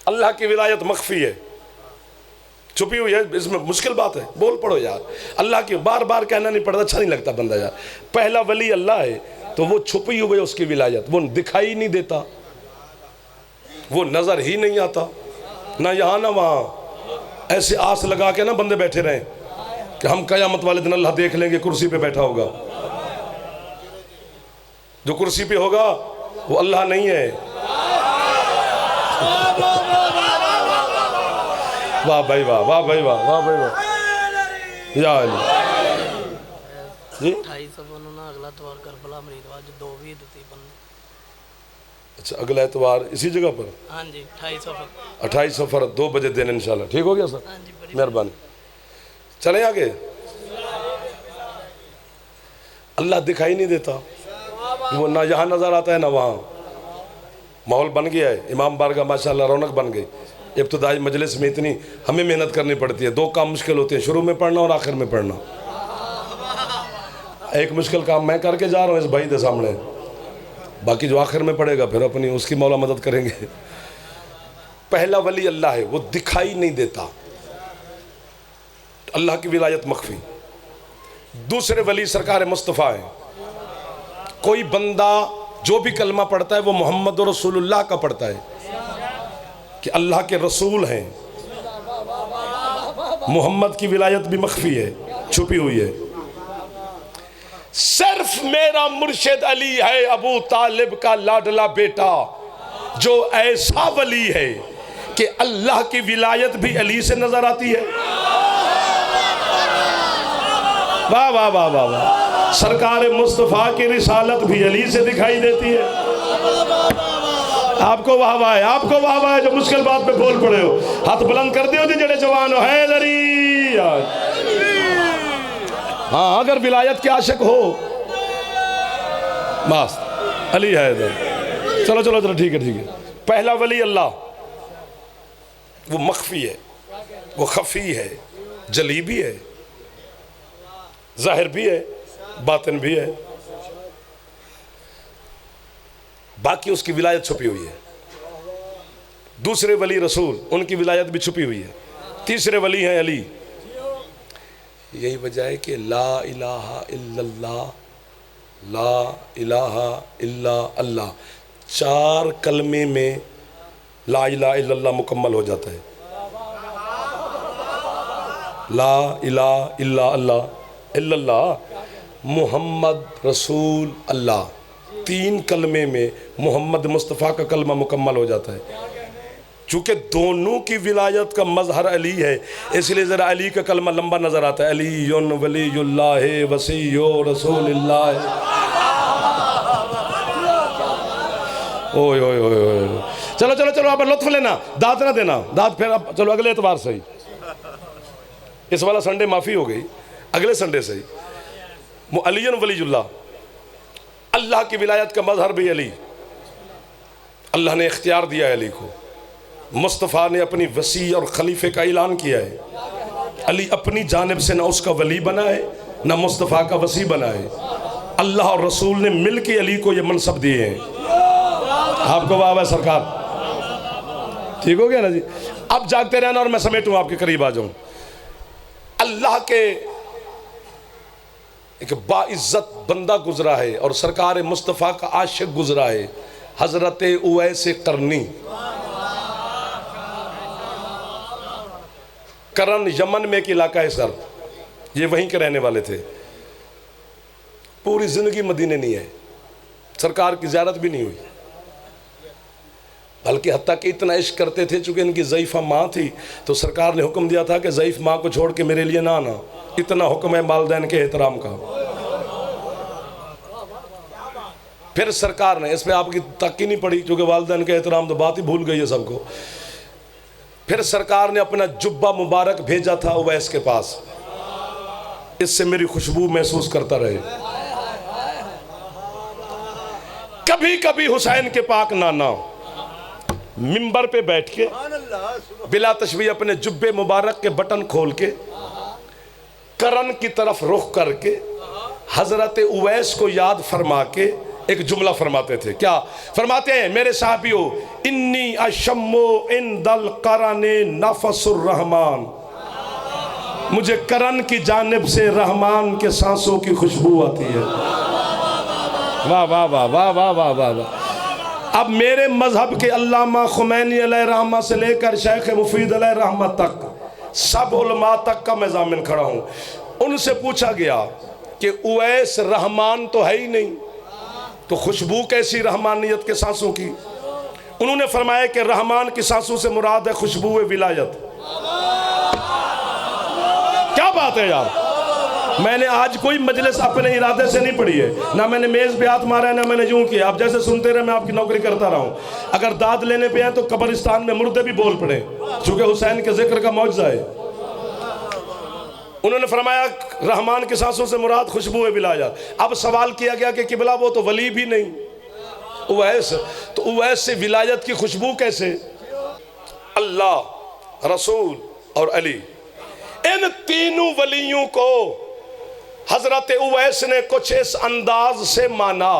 अल्लाह की विलायत मख्फी है, छुपी हुई है। इसमें मुश्किल बात है, बोल पड़ो यार। अल्लाह की बार बार कहना नहीं पड़ता, अच्छा नहीं लगता बंदा यार। पहला वली अल्लाह है तो वो छुपी हुई है उसकी विलायत, वो दिखाई नहीं देता, वो नजर ही नहीं आता, ना यहाँ ना वहाँ। ऐसे आस लगा के ना बंदे बैठे रहे कि हम कयामत वाले दिन अल्लाह देख लेंगे, कुर्सी पे बैठा होगा। जो कुर्सी पे होगा वो अल्लाह नहीं है। वाह भाई वाह, वाह भाई वाह, वाह भाई वाह या अली जी। अगला एतवार करबला मरीदवार जो 2 भी दुती बन। अच्छा अगला एतवार इसी जगह पर? हाँ जी 28 सफर 2 बजे दिन इंशाल्लाह। ठीक हो गया सर, मेहरबानी। चलें आगे। अल्लाह दिखाई नहीं देता, वो ना यहाँ नजर आता है ना वहाँ। माहौल बन गया है, इमाम बारगाह माशाल्लाह रौनक बन गई। इब्तदाई मजलिस में इतनी हमें मेहनत करनी पड़ती है। 2 काम मुश्किल होते हैं, शुरू में पढ़ना और आखिर में पढ़ना। एक मुश्किल काम मैं करके जा रहा हूँ इस भाई के सामने, बाकी जो आखिर में पड़ेगा फिर अपनी उसकी मौला मदद करेंगे। पहला वली अल्लाह है, वो दिखाई नहीं देता, अल्लाह की विलायत मख्फी। दूसरे वली सरकार मुस्तफ़ा है। कोई बंदा जो भी कलमा पढ़ता है वो मोहम्मद रसूलुल्लाह का पढ़ता है कि अल्लाह के रसूल हैं। मोहम्मद की विलायत भी मख्फी है, छुपी हुई है। सिर्फ मेरा मुर्शिद अली है अबू तालिब का लाडला बेटा, जो ऐसा वली है कि अल्लाह की विलायत भी अली से नजर आती है। वाह वाह वाह वाह वाह। सरकार मुस्तफ़ा की रिसालत भी अली से दिखाई देती है। आपको वाह वाह है, आपको वाह वाह है जो मुश्किल बात पे बोल पड़े हो। हाथ बुलंद कर दियो जी जड़े जवान हो। हैदरी हाँ, अगर विलायत के आशिक हो बस अली हैदर। चलो चलो चलो ठीक है ठीक है। पहला वली अल्लाह, वो मख्फी है, वो खफी है, जली भी है, जाहिर भी है, बातिन भी है। बाकी उसकी विलायत छुपी हुई है। दूसरे वली रसूल, उनकी विलायत भी छुपी हुई है। तीसरे वली हैं अली। यही वजह है कि ला इलाहा इल्लल्लाह, ला इलाहा इल्ला अल्लाह, 4 कलमे में ला इलाहा इल्लल्लाह मुकम्मल हो जाता है। ला इलाहा इल्ला अल्लाह इल्लल्लाह मुहम्मद रसूल अल्लाह, 3 कलमे में मोहम्मद मुस्तफ़ा का कलमा मुकम्मल हो जाता है। चूँकि दोनों की विलायत का मजहर अली है, इसलिए ज़रा अली का कलमा लंबा नज़र आता है। अली वलीयुल्लाह वसीयो रसूलुल्लाह। ओए ओए ओए ओए। चलो चलो चलो, आप लुत्फ लेना, दाद ना देना, दाद फिर आप चलो अगले एतवार से ही। इस वाला संडे माफ़ी हो गई, अगले संडे से ही। अली वलीयुल्लाह अल्लाह की विलायत का मजहर भी अली। अल्लाह ने इख्तियार दिया है अली को। मुस्तफ़ा ने अपनी वसी और खलीफे का ऐलान किया है। अली अपनी जानिब से ना उसका वली बना है ना मुस्तफ़ा का वसी बना है। अल्लाह और रसूल ने मिल के अली को ये मनसब दिए हैं। आपको वाह सरकार, ठीक हो गया ना जी। अब जागते रहना और मैं समेटूं, आपके करीब आ जाऊं। अल्लाह के एक बाइज्जत बंदा गुजरा है और सरकार मुस्तफ़ा का आशिक गुजरा है, हजरत उवैस करनी। करन यमन में एक इलाका है सर, ये वहीं के रहने वाले थे। पूरी जिंदगी मदीने नहीं है, सरकार की ज़ियारत भी नहीं हुई, बल्कि हत्ता कि इतना इश्क करते थे। चूंकि इनकी ज़ईफ़ा माँ थी तो सरकार ने हुक्म दिया था कि ज़ईफ़ माँ को छोड़ के मेरे लिए ना आना। इतना हुक्म है वालिदैन के एहतराम का। फिर सरकार ने, इस पर आपकी तक ही नहीं पड़ी क्योंकि वालिदैन के एहतराम तो बात ही भूल गई है सबको। फिर सरकार ने अपना जुब्बा मुबारक भेजा था उवैस के पास, इससे मेरी खुशबू महसूस करता रहे। कभी कभी हुसैन के पाक नाना मिंबर पे बैठ के बिला तशबीह अपने जुब्बे मुबारक के बटन खोल के करन की तरफ रुख करके हजरत उवैस को याद फरमा के एक जुमला फरमाते थे। क्या फरमाते हैं? मेरे साहबियों, इन्नी अशम्मो इन दल करने नफसुर रहमान, मुझे करन की जानिब से रहमान के सांसों की खुशबू आती है। वाह वाह वाह वाह वाह वाह वाह वाह। अब मेरे मजहब के अल्लामा खुमैनी अलैहि रहमत से लेकर शेख मुफीद अलैहि रहमत तक सब उलमा तक का मैं जामिन खड़ा हूँ। उनसे पूछा गया कि उवैस रहमान तो है ही नहीं, तो खुशबू कैसी रहमानियत के सांसों की? उन्होंने फरमाया कि रहमान की सांसों से मुराद है खुशबू विलायत। क्या बात है यार। मैंने आज कोई मजलिस अपने इरादे से नहीं पढ़ी है, ना मैंने मेज पे हाथ मारा है ना मैंने यूं किया। आप जैसे सुनते रहे मैं आपकी नौकरी करता रहा हूं। अगर दाद लेने पे है तो कब्रिस्तान में मुर्दे भी बोल पड़े, चूंकि हुसैन के जिक्र का मौजज़ा है। उन्होंने फरमाया रहमान के सांसों से मुराद खुशबू विलायत। अब सवाल किया गया कि किबला वो तो वली भी नहीं उवैस, तो उवैस से विलायत की खुशबू कैसे? अल्लाह, रसूल और अली, इन तीनों वलियों को हजरत उवैस ने कुछ इस अंदाज से माना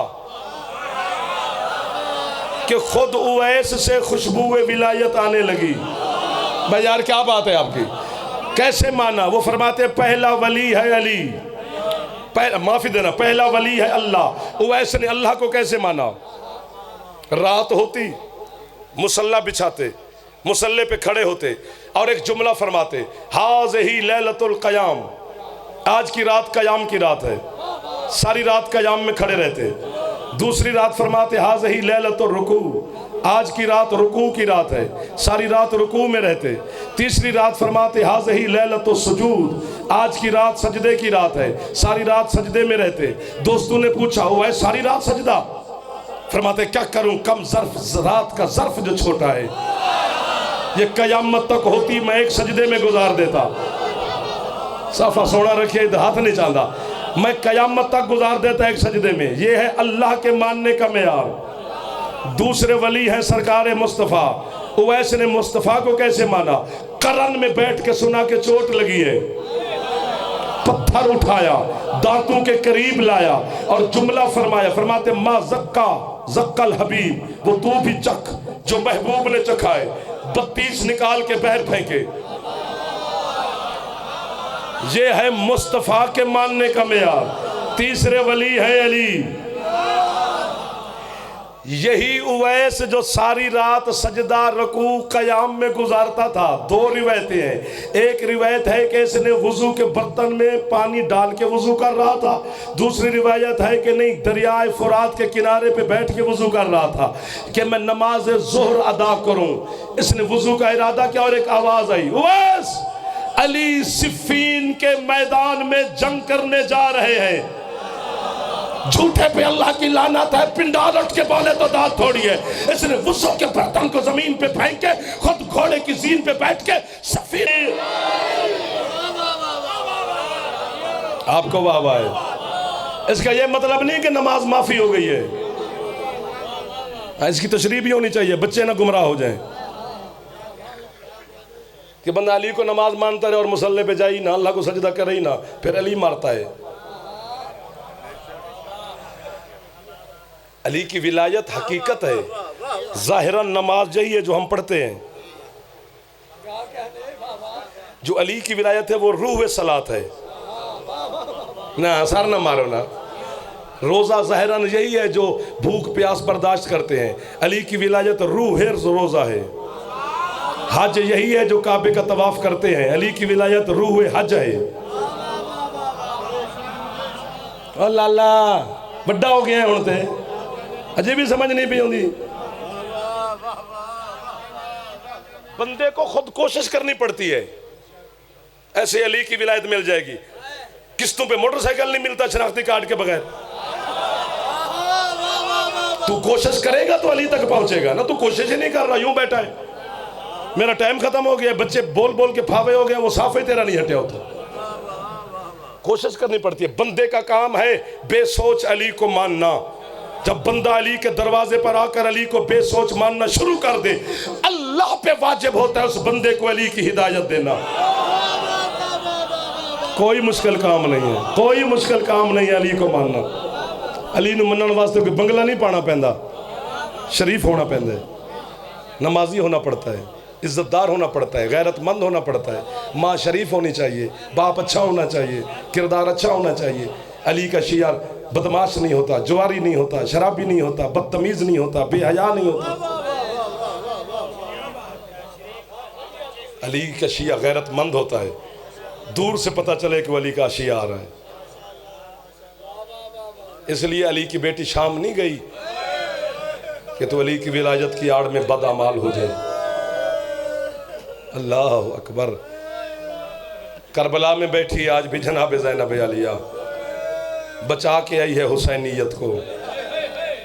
कि खुद उवैस से खुशबू विलायत आने लगी। भाई यार क्या बात है आपकी। कैसे माना? वो फरमाते पहला वली है अली, माफी देना, पहला वली है अल्लाह। उवैस ने अल्लाह को कैसे माना? रात होती, मुसल्ला बिछाते, मुसल्ले पे खड़े होते और एक जुमला फरमाते, हाज़िही लैलतुल क़याम, आज की रात कयाम की रात है। सारी रात कयाम में खड़े रहते। दूसरी रात फरमाते हाज़िही लैलतुर रुकू, आज की रात रुकू की रात है, सारी रात रुकू में रहते। तीसरी रात फरमाते हाज़िही लैलतुस सुजूद, आज की रात सजदे की रात है, सारी रात सजदे में रहते। दोस्तों ने पूछा हुआ है सारी रात सजदा? फरमाते क्या करूं, कम ज़र्फ, रात का ज़र्फ जो छोटा है, ये कयामत तक होती मैं एक सजदे में गुजार देता। साफा सोना रखिए, हाथ नहीं चाहता, मैं कयामत तक गुजार देता एक सजदे में। ये है अल्लाह के मानने का मेयार। दूसरे वली हैं सरकार मुस्तफ़ा। उवैस ने मुस्तफ़ा को कैसे माना? करन में बैठ के सुना के चोट लगी है, पत्थर उठाया, दांतों के करीब लाया और जुमला फरमाया। फरमाते मा ज़क्का ज़क्कल हबीब, वो तू भी चख जो महबूब ने चखा है। 32 निकाल के बहर फेंके। ये है मुस्तफ़ा के मानने का मेयार। तीसरे वली है अली। यही उवैस जो सारी रात सजदा रकू कयाम में गुजारता था। दो रिवायतें हैं। एक रिवायत है कि इसने वुजू के बर्तन में पानी डाल के वुजू कर रहा था। दूसरी रिवायत है कि नहीं, दरियाए फुरात के किनारे पे बैठ के वुजू कर रहा था कि मैं नमाज ज़ोहर अदा करूं। इसने वुजू का इरादा किया और एक आवाज़ आई, उवैस, अली सिफ़ीन के मैदान में जंग करने जा रहे हैं। झूठे पे अल्लाह की लानत है, पिंडाल उठ के बोले तो दांत थोड़ी है। इसने वुज़ू के बर्तन को जमीन पे फेंक के खुद घोड़े की जीन पे बैठ के सफ़ीन, आपको वाह वाह है। इसका यह मतलब नहीं कि नमाज माफी हो गई है, इसकी तशरीह भी होनी चाहिए, बच्चे ना गुमराह हो जाएं कि बंदा अली को नमाज मानता रहे और मुसल्ले पे जाई ना, अल्लाह को सजदा करे ही ना, फिर अली मारता है। अली की विलायत हकीकत है, ज़ाहिरन नमाज यही है जो हम पढ़ते हैं। जो अली की विलायत है वो रूह सलात है ना, सर ना मारो ना। रोज़ा ज़ाहिरन यही है जो भूख प्यास बर्दाश्त करते हैं, अली की विलायत रूह रोज़ा है। हज यही है जो काबे का तवाफ करते हैं, अली की विलायत रूह हज है। और लाला बड़ा हो गया है, हुण ते अजे भी समझ नहीं पी आती। बंदे को खुद कोशिश करनी पड़ती है, ऐसे अली की विलायत मिल जाएगी। किस्तों पे मोटरसाइकिल नहीं मिलता शनाख्ती कार्ड के बगैर। तू कोशिश करेगा तो अली तक पहुंचेगा ना, तू कोशिश ही नहीं कर रहा, यूं बैठा है, मेरा टाइम खत्म हो गया, बच्चे बोल बोल के फावे हो गए, वो साफे तेरा नहीं हटे होता। कोशिश करनी पड़ती है। बंदे का काम है बेसोच अली को मानना। जब बंदा अली के दरवाजे पर आकर अली को बेसोच मानना शुरू कर दे, अल्लाह पे वाजिब होता है उस बंदे को अली की हिदायत देना। कोई मुश्किल काम नहीं है, कोई मुश्किल काम नहीं है अली को मानना। अली नूं मनण वास्ते कोई बंगला नहीं पाना पैंदा, शरीफ होना पैंदा है, नमाजी होना पड़ता है, इज्जतदार होना पड़ता है, गैरतमंद होना पड़ता है, माँ शरीफ होनी चाहिए, बाप अच्छा होना चाहिए, किरदार अच्छा होना चाहिए। अली का शियार बदमाश नहीं होता, जुआरी नहीं होता, शराबी नहीं होता, बदतमीज नहीं होता, बेहया नहीं होता। अली का शिया गैरतमंद होता है, दूर से पता चले कि अली का शिया आ रहा है। इसलिए अली की बेटी शाम नहीं गई कि तो अली की विलायत की आड़ में बदअमाल हो जाए। अल्लाह अकबर। करबला में बैठी आज भी जनाब ज़ैनब आलिया बचा के आई है हुसैनियत को।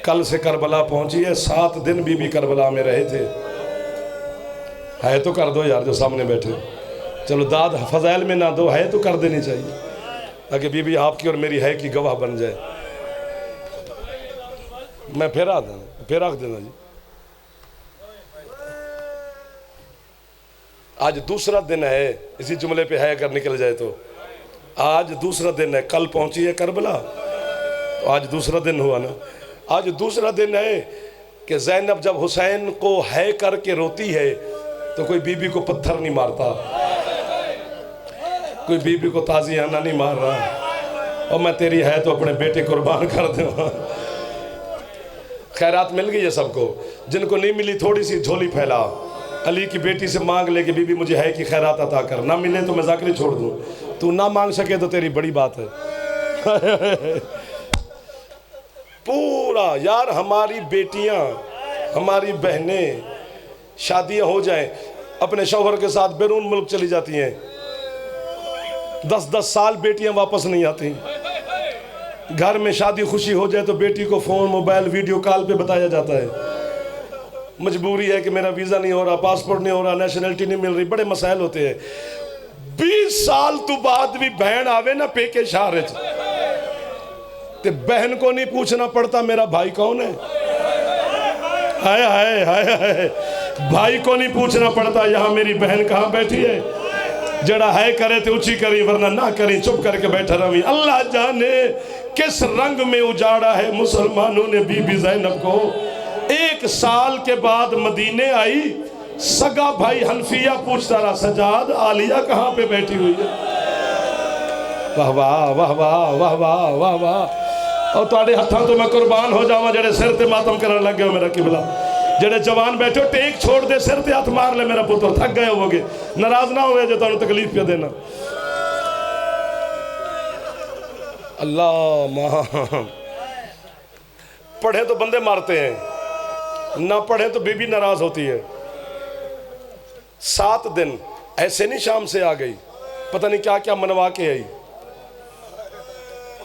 कल से करबला पहुंची है, 7 दिन बीबी करबला में रहे थे। है तो कर दो यार, जो सामने बैठे, चलो दाद फजाइल में ना दो, है तो कर देनी चाहिए, ताकि बीबी आपकी और मेरी है की गवाह बन जाए। मैं फिर आ देना, फिर रख देना जी। आज दूसरा दिन है, इसी जुमले पे है अगर निकल जाए तो, आज दूसरा दिन है। कल पहुंची है करबला तो आज दूसरा दिन हुआ ना। आज दूसरा दिन है कि ज़ैनब जब हुसैन को है करके रोती है तो कोई बीबी को पत्थर नहीं मारता, कोई बीबी को ताज़ियाना नहीं मार रहा, और मैं तेरी है तो अपने बेटे कुर्बान कर दूँगा। खैरात मिल गई है सबको, जिनको नहीं मिली थोड़ी सी झोली फैला, अली की बेटी से मांग ले कि बीबी मुझे है कि खैरात अता कर, ना मिले तो मैं ज़ाकरी छोड़ दूँ, तू ना मांग सके तो तेरी बड़ी बात है। पूरा यार, हमारी बेटियां, हमारी बहनें शादियां हो जाएं, अपने शौहर के साथ बैरून मुल्क चली जाती हैं, 10-10 साल बेटियां वापस नहीं आती। घर में शादी खुशी हो जाए तो बेटी को फ़ोन, मोबाइल, वीडियो कॉल पे बताया जाता है मजबूरी है कि मेरा वीज़ा नहीं हो रहा, पासपोर्ट नहीं हो रहा, नेशनलिटी नहीं मिल रही, बड़े मसाइल होते हैं। 20 साल तो बाद भी बहन आवे ना पेके शहर ते बहन को नहीं पूछना पड़ता मेरा भाई कौन है। हाय हाय हाय हाय, भाई को नहीं पूछना पड़ता यहाँ मेरी बहन कहाँ बैठी है। जड़ा है करे तो ऊंची करी, वरना ना करी चुप करके बैठा रही। अल्लाह जाने किस रंग में उजाड़ा है मुसलमानों ने बीबी ज़ैनब को। 1 साल के बाद मदीने आई, सगा भाई हनफिया पूछता रहा, सजाद आलिया कहाँ पे बैठी हुई है। वाह वाह वाह वाह वाह वाह वाह वाह। और तुहाडे हत्थां तो मैं कुर्बान हो जावा जेड़े सिर ते मातम करन लग गए। मेरा किबला जेड़े जवान बैठे हो, टेक छोड़ दे, सिर ते हाथ मार ले मेरा पुत्र, थक गए होवोगे, नाराज ना होवे जो तुहानू तकलीफ पे देना। अल्लाह मां। पढ़े तो बंदे मारते हैं, ना पढ़े तो बीबी नाराज होती है। 7 दिन ऐसे नहीं शाम से आ गई, पता नहीं क्या क्या मनवा के आई।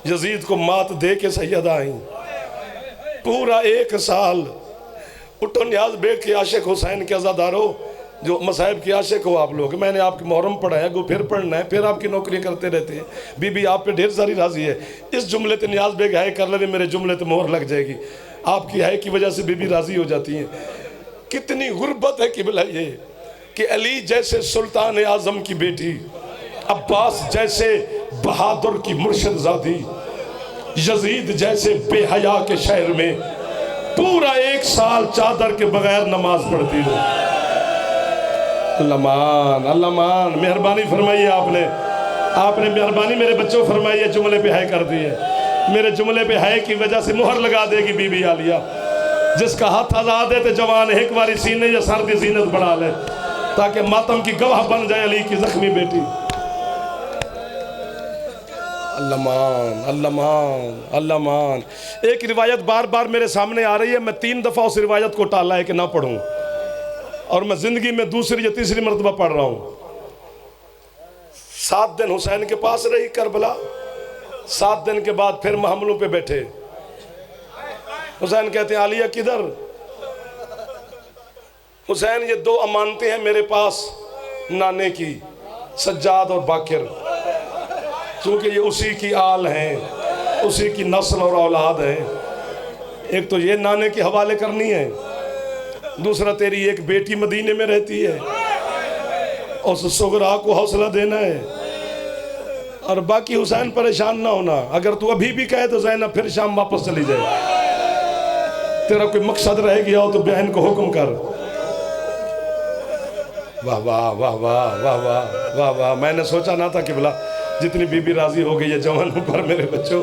यजीद को मात दे के सैयदा आई। पूरा 1 साल। उठो न्याज बेग के आशिक हुसैन के अज़ादारो, जो मसाहिब की आशिक हो आप लोग, मैंने आपकी मुहर्रम पढ़ा है, गो फिर पढ़ना है, फिर आपकी नौकरी करते रहते हैं। बीबी आप पे ढेर सारी राजी है। इस जुमले ते न्याज बेग है कर ले, मेरे जुमले ते मोहर लग जाएगी। आपकी है की वजह से बीबी राजी हो जाती है। कितनी गुर्बत है किबला ये कि अली जैसे सुल्तान आजम की बेटी, अब्बास जैसे बहादुर की मुर्शदजादी, यजीद जैसे बेहया के शहर में पूरा 1 साल चादर के बगैर नमाज पढ़ती हो। अल्लाह मान मेहरबानी फरमाइए। आपने मेहरबानी मेरे बच्चों फरमाइए, जुमले पे है कर दी है। मेरे जुमले पे है की वजह से मुहर लगा देगी बीबी आलिया। जिसका हाथ आजाद है तो जवान एक बारी सीने या सर्दी जीनत बढ़ा ले, ताकि मातम की गवाह बन जाए अली की जख्मी बेटी। अल्लाह मान। एक रिवायत बार बार मेरे सामने आ रही है, मैं 3 दफ़ा उस रिवायत को टाला है कि ना पढ़ूं, और मैं ज़िंदगी में दूसरी या तीसरी मरतबा पढ़ रहा हूँ। 7 दिन हुसैन के पास रही करबला, 7 दिन के बाद फिर महमलों पे बैठे। हुसैन कहते हैं आलिया किधर? हुसैन ये 2 अमानतें हैं मेरे पास नाने की, सज्जाद और बाकिर, क्योंकि ये उसी की आल हैं, उसी की नस्ल और औलाद है। एक तो ये नाने के हवाले करनी है, दूसरा तेरी एक बेटी मदीने में रहती है, उस सुगरा को हौसला देना है, और बाकी हुसैन परेशान ना होना। अगर तू अभी भी कहे तो ज़ैनब फिर शाम वापस चली जाए, तेरा कोई मकसद रह गया हो तो बहन को हुक्म कर। वाह वाह वाह वाह वाह वाह वाह वाह। मैंने सोचा ना था कि भला जितनी बीबी राजी हो गई है जवानों पर मेरे बच्चों।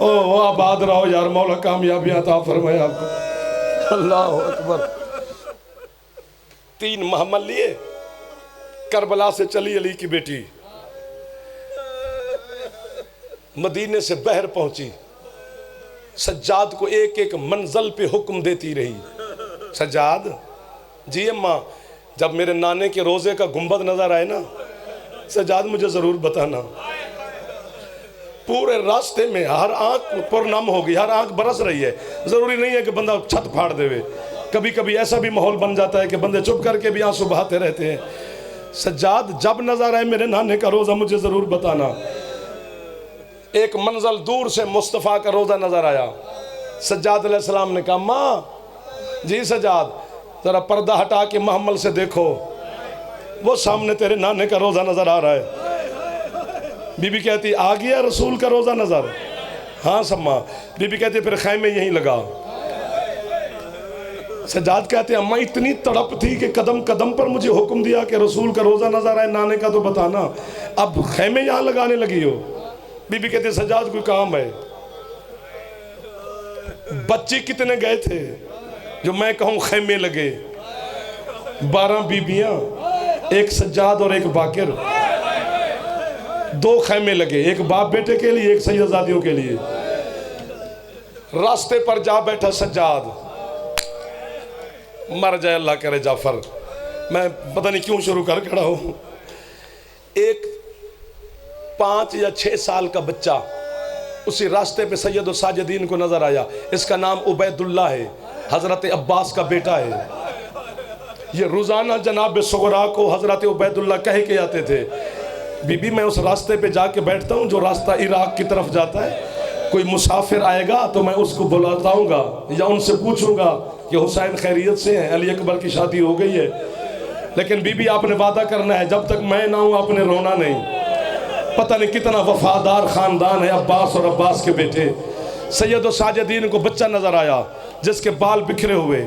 ओ आबाद रहो यार, मौला कामयाबियां अता फरमाए आपको। अल्लाह अकबर। 3 महमल लिए, करबला से चली अली की बेटी, मदीने से बहर पहुंची, सज्जाद को एक एक मंजिल पे हुक्म देती रही। सज्जाद जी अम्मा, जब मेरे नाने के रोजे का गुंबद नजर आए ना सज्जाद मुझे जरूर बताना। पूरे रास्ते में हर आंख पुरनम होगी, हर आंख बरस रही है। जरूरी नहीं है कि बंदा छत फाड़ देवे, कभी कभी ऐसा भी माहौल बन जाता है कि बंदे चुप करके भी आंसू बहाते रहते हैं। सज्जाद जब नजर आए मेरे नाने का रोजा मुझे जरूर बताना। एक मंजिल दूर से मुस्तफ़ा का रोजा नजर आया। सज्जाद अलैहिस्सलाम ने कहा माँ जी सज्जाद जरा पर्दा हटा के महमल से देखो, वो सामने तेरे नाने का रोजा नजर आ रहा है। बीबी कहती आ गया रसूल का रोजा नजर? हाँ सम्मा। बीबी कहती फिर खैमे यहीं लगा। सज्जाद कहते अम्मा इतनी तड़प थी कि कदम कदम पर मुझे हुक्म दिया कि रसूल का रोजा नजर आए, नाने का तो बताना, अब खैमे यहाँ लगाने लगी हो। बीबी कहते सज्जाद कोई काम है? बच्चे कितने गए थे जो मैं कहूँ खैमे लगे? 12 बीबियां, एक सज्जाद और एक बाकिर, 2 खैमे लगे, एक बाप बेटे के लिए, एक सैयदजादियों के लिए। रास्ते पर जा बैठा सज्जाद, मर जाए अल्लाह करे जाफर, मैं पता नहीं क्यों शुरू कर खड़ा हूं। एक 5 या 6 साल का बच्चा उसी रास्ते पे सैयद और साजिदीन को नजर आया। इसका नाम उबैदुल्लाह है, हजरत अब्बास का बेटा है। ये रोजाना जनाब सुगरा को हजरत उबैदुल्लाह कह के आते थे। बीबी मैं उस रास्ते पे जाके बैठता हूँ जो रास्ता इराक की तरफ जाता है, कोई मुसाफिर आएगा तो मैं उसको बुलाताऊँगा या उनसे पूछूंगा कि हुसैन खैरियत से हैं, अली अकबर की शादी हो गई है। लेकिन बीबी आपने वादा करना है जब तक मैं ना हूँ आपने रोना नहीं। पता नहीं कितना वफादार ख़ानदान है अब्बास और अब्बास के बेटे। सैयद और साजिदीन को बच्चा नज़र आया जिसके बाल बिखरे हुए,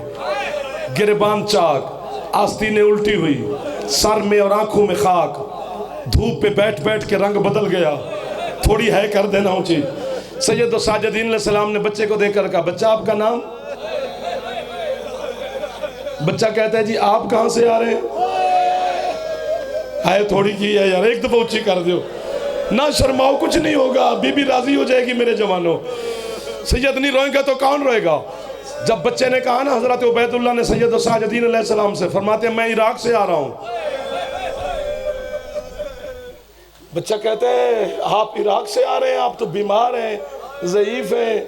गिरबान चाक, आस्तीनें उल्टी हुई, सर में और आंखों में खाक, धूप पे बैठ बैठ के रंग बदल गया, थोड़ी है कर देना ऊँची। सैयद और साजिदीन अलैहिस्सलाम ने बच्चे को देखकर कहा बच्चा आपका नाम? बच्चा कहता है जी आप कहाँ से आ रहे हैं? हाय थोड़ी की है यार, एक दफ़ा ऊँची कर दो ना, शर्माओ कुछ नहीं होगा, बीबी राजी हो जाएगी मेरे जवानों। सैयद नहीं रोएगा तो कौन रोएगा? जब बच्चे ने कहा ना हजरत उबैदुल्लाह ने सैयद और साजिदीन अलैहिस्सलाम से, फरमाते हैं मैं इराक से आ रहा हूँ। बच्चा कहता है आप इराक से आ रहे हैं? आप तो बीमार हैं, ज़ईफ हैं,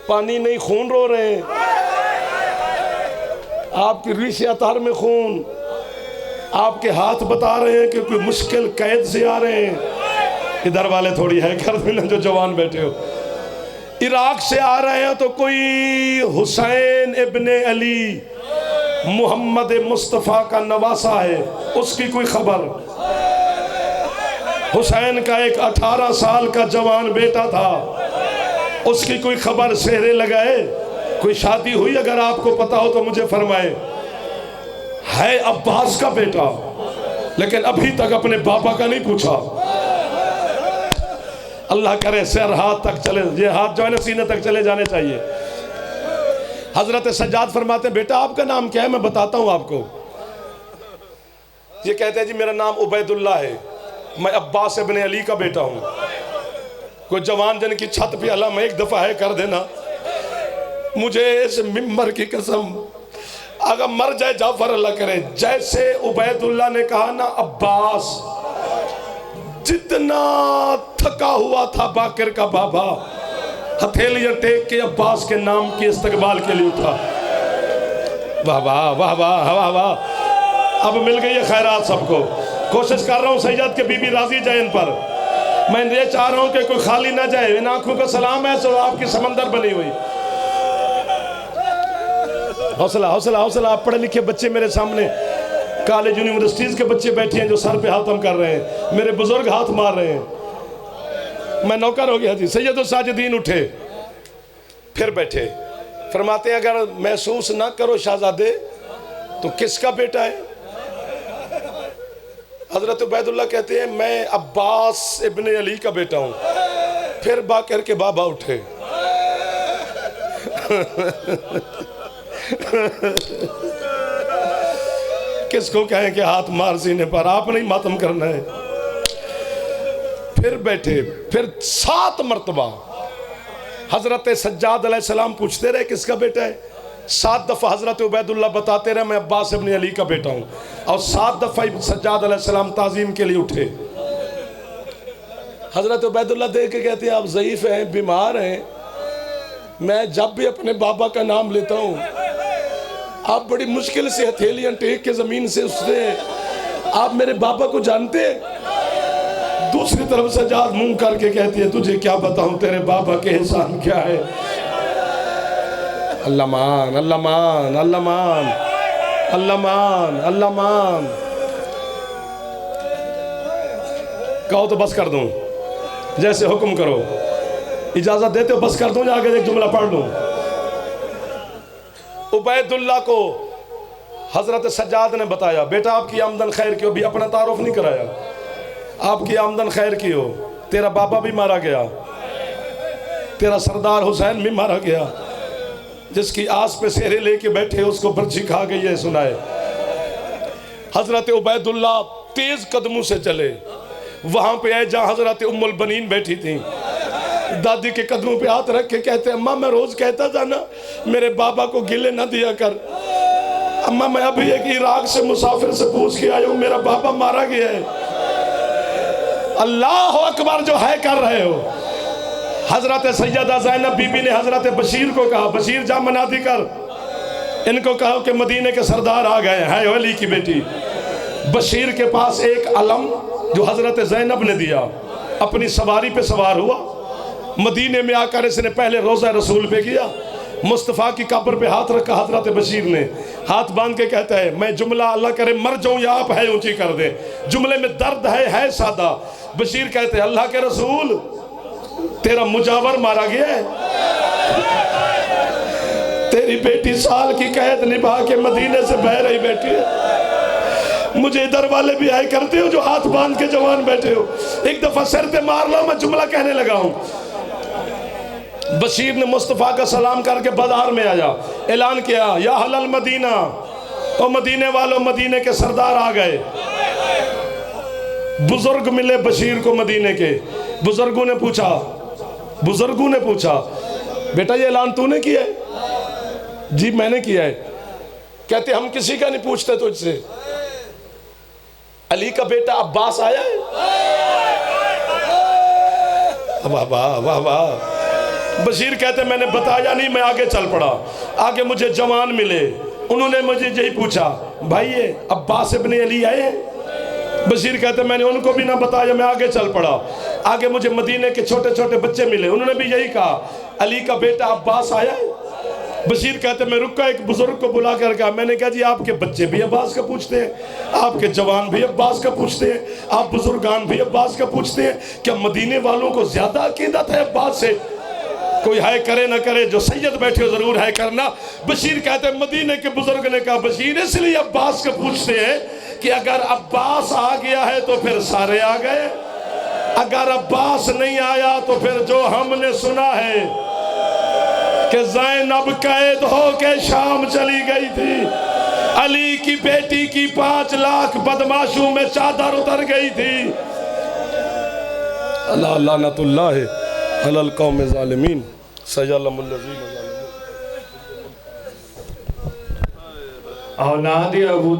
पानी नहीं खून रो रहे हैं, आपकी रीश अतार में खून, आपके हाथ बता रहे हैं कि कोई मुश्किल कैद से आ रहे हैं। इधर वाले थोड़ी है कर देना जो जवान बैठे हो। इराक से आ रहे हैं तो कोई हुसैन इब्ने अली मोहम्मद मुस्तफ़ा का नवासा है, उसकी कोई खबर। हुसैन का एक 18 साल का जवान बेटा था, उसकी कोई खबर। सेहरे लगाए, कोई शादी हुई, अगर आपको पता हो तो मुझे फरमाए। है अब्बास का बेटा, लेकिन अभी तक अपने पापा का नहीं पूछा। अल्लाह करे सर हाथ तक चले, ये हाथ जो है ना सीने तक चले जाने चाहिए। हजरत सज्जाद फरमाते हैं बेटा आपका नाम क्या है, मैं बताता हूं आपको। ये कहते हैं जी मेरा नाम उबैदुल्लाह है, मैं अब्बास इब्ने अली का बेटा हूं। कोई जवान जन की छत पे अल्लाह एक दफा है कर देना, मुझे इस मिंबर की कसम, अगर मर जाए जाफर अल्लाह करे, जैसे उबैदुल्लाह ने कहा ना अब्बास, जितना थका हुआ था बाकर का बाबा, हथेलियां टेक के अब्बास के नाम के इस्तकबाल के लिए उठा। वाह वाह वाह वाह वाह वाह। अब मिल गई है खैरात सबको। कोशिश कर रहा हूँ सैयद के बीबी राजी जाए इन पर। मैं ये चाह रहा हूँ कि कोई खाली ना जाए। इन आंखों का सलाम है सो आपकी समंदर बनी हुई। हौसला हौसला हौसला। आप पढ़े लिखे बच्चे मेरे सामने, कॉलेज यूनिवर्सिटीज के बच्चे बैठे हैं जो सर पे हाथ हम कर रहे हैं, मेरे बुजुर्ग हाथ मार रहे हैं। मैं नौकर हो गया जी। सैयद साजिदीन उठे, फिर बैठे, फरमाते हैं अगर महसूस ना करो शहजादे तो किसका बेटा है? हजरत उबैदुल्लाह कहते हैं मैं अब्बास इब्ने अली का बेटा हूं। फिर बाकर के बाबा उठे। किसको कहें कि हाथ मार सीने पर, आप नहीं मातम करना है। फिर बैठे, फिर 7 मरतबा हजरत सज्जाद अलैहिस्सलाम पूछते रहे किसका बेटा है। 7 दफा हजरत उबैदुल्लाह बताते रहे मैं अब्बास इब्ने अली का बेटा हूं। और 7 दफा सज्जाद अलैहिस्सलाम ताजीम के लिए उठे। हजरत उबैदुल्लाह देख के कहते हैं आप ज़ईफ हैं, बीमार हैं, मैं जब भी अपने बाबा का नाम लेता हूं आप बड़ी मुश्किल से हथेलियां टेक के जमीन से उठते हैं, आप मेरे बाबा को जानते हैं? दूसरी तरफ सज्जाद मुंह करके कहती है तुझे क्या बताऊं तेरे बाबा के एहसान क्या है। अल्लाह मान अल्लाह मान अल्लाह मान अल्लाह मान अल्लाह मान। कहो तो बस कर दूं, जैसे हुक्म करो। इजाजत देते हो बस कर दूं या आगे एक जुमला पढ़ लूं? उबैदुल्लाह को हजरत सज्जाद ने बताया बेटा आपकी आमदन खैर की हो, भी अपना तारुफ नहीं कराया, आपकी आमदन खैर की हो, तेरा बाबा भी मारा गया, तेरा सरदार हुसैन भी मारा गया, जिसकी आस पे सेहरे लेके बैठे उसको बर्छी खा गई है सुनाए। हजरत उबैदुल्लाह तेज कदमों से चले, वहां पे आए जहां हजरत उम्मुल बनीन बैठी थी। दादी के कदमों पे हाथ रख के कहते अम्मा मैं रोज कहता था ना मेरे बाबा को गिले ना दिया कर। अम्मा मैं अभी एक इराक से मुसाफिर से पूछ के आया हूं मेरा बाबा मारा गया है। अल्लाह अकबर जो है कर रहे हो। हजरत सैयदा ज़ैनब बीबी ने हजरत बशीर को कहा बशीर जा मनादी कर, इनको कहो कि मदीने के सरदार आ गए हैं, वली की बेटी। बशीर के पास एक अलम जो हजरत ज़ैनब ने दिया, अपनी सवारी पे सवार हुआ, मदीने में आकर इसने पहले रोज़ा रसूल पे किया, मुस्तफ़ा की कब्र पे हाथ रखा। हजरत बशीर ने हाथ बांध के कहता है मैं जुमला अल्लाह करे मर जाऊं या आप है ऊंची कर दे, जुमले में दर्द है सादा। बशीर कहते हैं अल्लाह के रसूल तेरा मुजावर मारा गया है, तेरी बेटी साल की कैद निभा के मदीने से बह रही बैठी है, मुझे इधर वाले भी आए करते हो जो हाथ बांध के जवान बैठे हो, एक दफा सर पे मार लो। मैं जुमला कहने लगा हूं। बशीर ने मुस्तफ़ा का सलाम करके बाजार में आया, ऐलान किया या हलल मदीना, तो मदीने वालों मदीने के सरदार आ गए। बुजुर्ग मिले बशीर को मदीने के। बुजुर्गों ने पूछा बेटा ये ऐलान तूने किया है? जी मैंने किया है। कहते हम किसी का नहीं पूछते तुझसे, अली का बेटा अब्बास आया है? वाह वाह वाह वाह। बशीर कहते मैंने बताया नहीं, मैं आगे चल पड़ा। आगे मुझे जवान मिले, उन्होंने मुझे यही पूछा भाई ये अब्बास इब्न अली आए हैं। बशीर कहते मैंने उनको भी ना बताया, मैं आगे चल पड़ा। आगे मुझे मदीने के छोटे छोटे बच्चे मिले, उन्होंने भी यही कहा अली का बेटा अब्बास आया है। बशीर कहते मैं रुका, एक बुजुर्ग को बुला कर कहा, मैंने कहा जी आपके बच्चे भी अब्बास का पूछते हैं, आपके जवान भी अब्बास का पूछते हैं, आप बुजुर्गान भी अब्बास का पूछते हैं, क्या मदीने वालों को ज्यादा अकीदत है अब्बास से? कोई है करे ना करे, जो सैयद बैठे हो जरूर है करना। बशीर कहते मदीने के बुजुर्ग ने कहा बशीर इसलिए अब्बास का पूछते हैं कि अगर अब्बास आ गया है तो फिर सारे आ गए, अगर अब्बास नहीं आया तो फिर जो हमने सुना है कि ज़ैनब कैद हो के शाम चली गई थी, अली की बेटी की 5 लाख बदमाशों में चादर उतर गई थी। अल्लाह लानतुल्लाह अलल कौम ज़ालिमीन सयअलमुल लज़ीना ज़ालिमून। औलाद अबू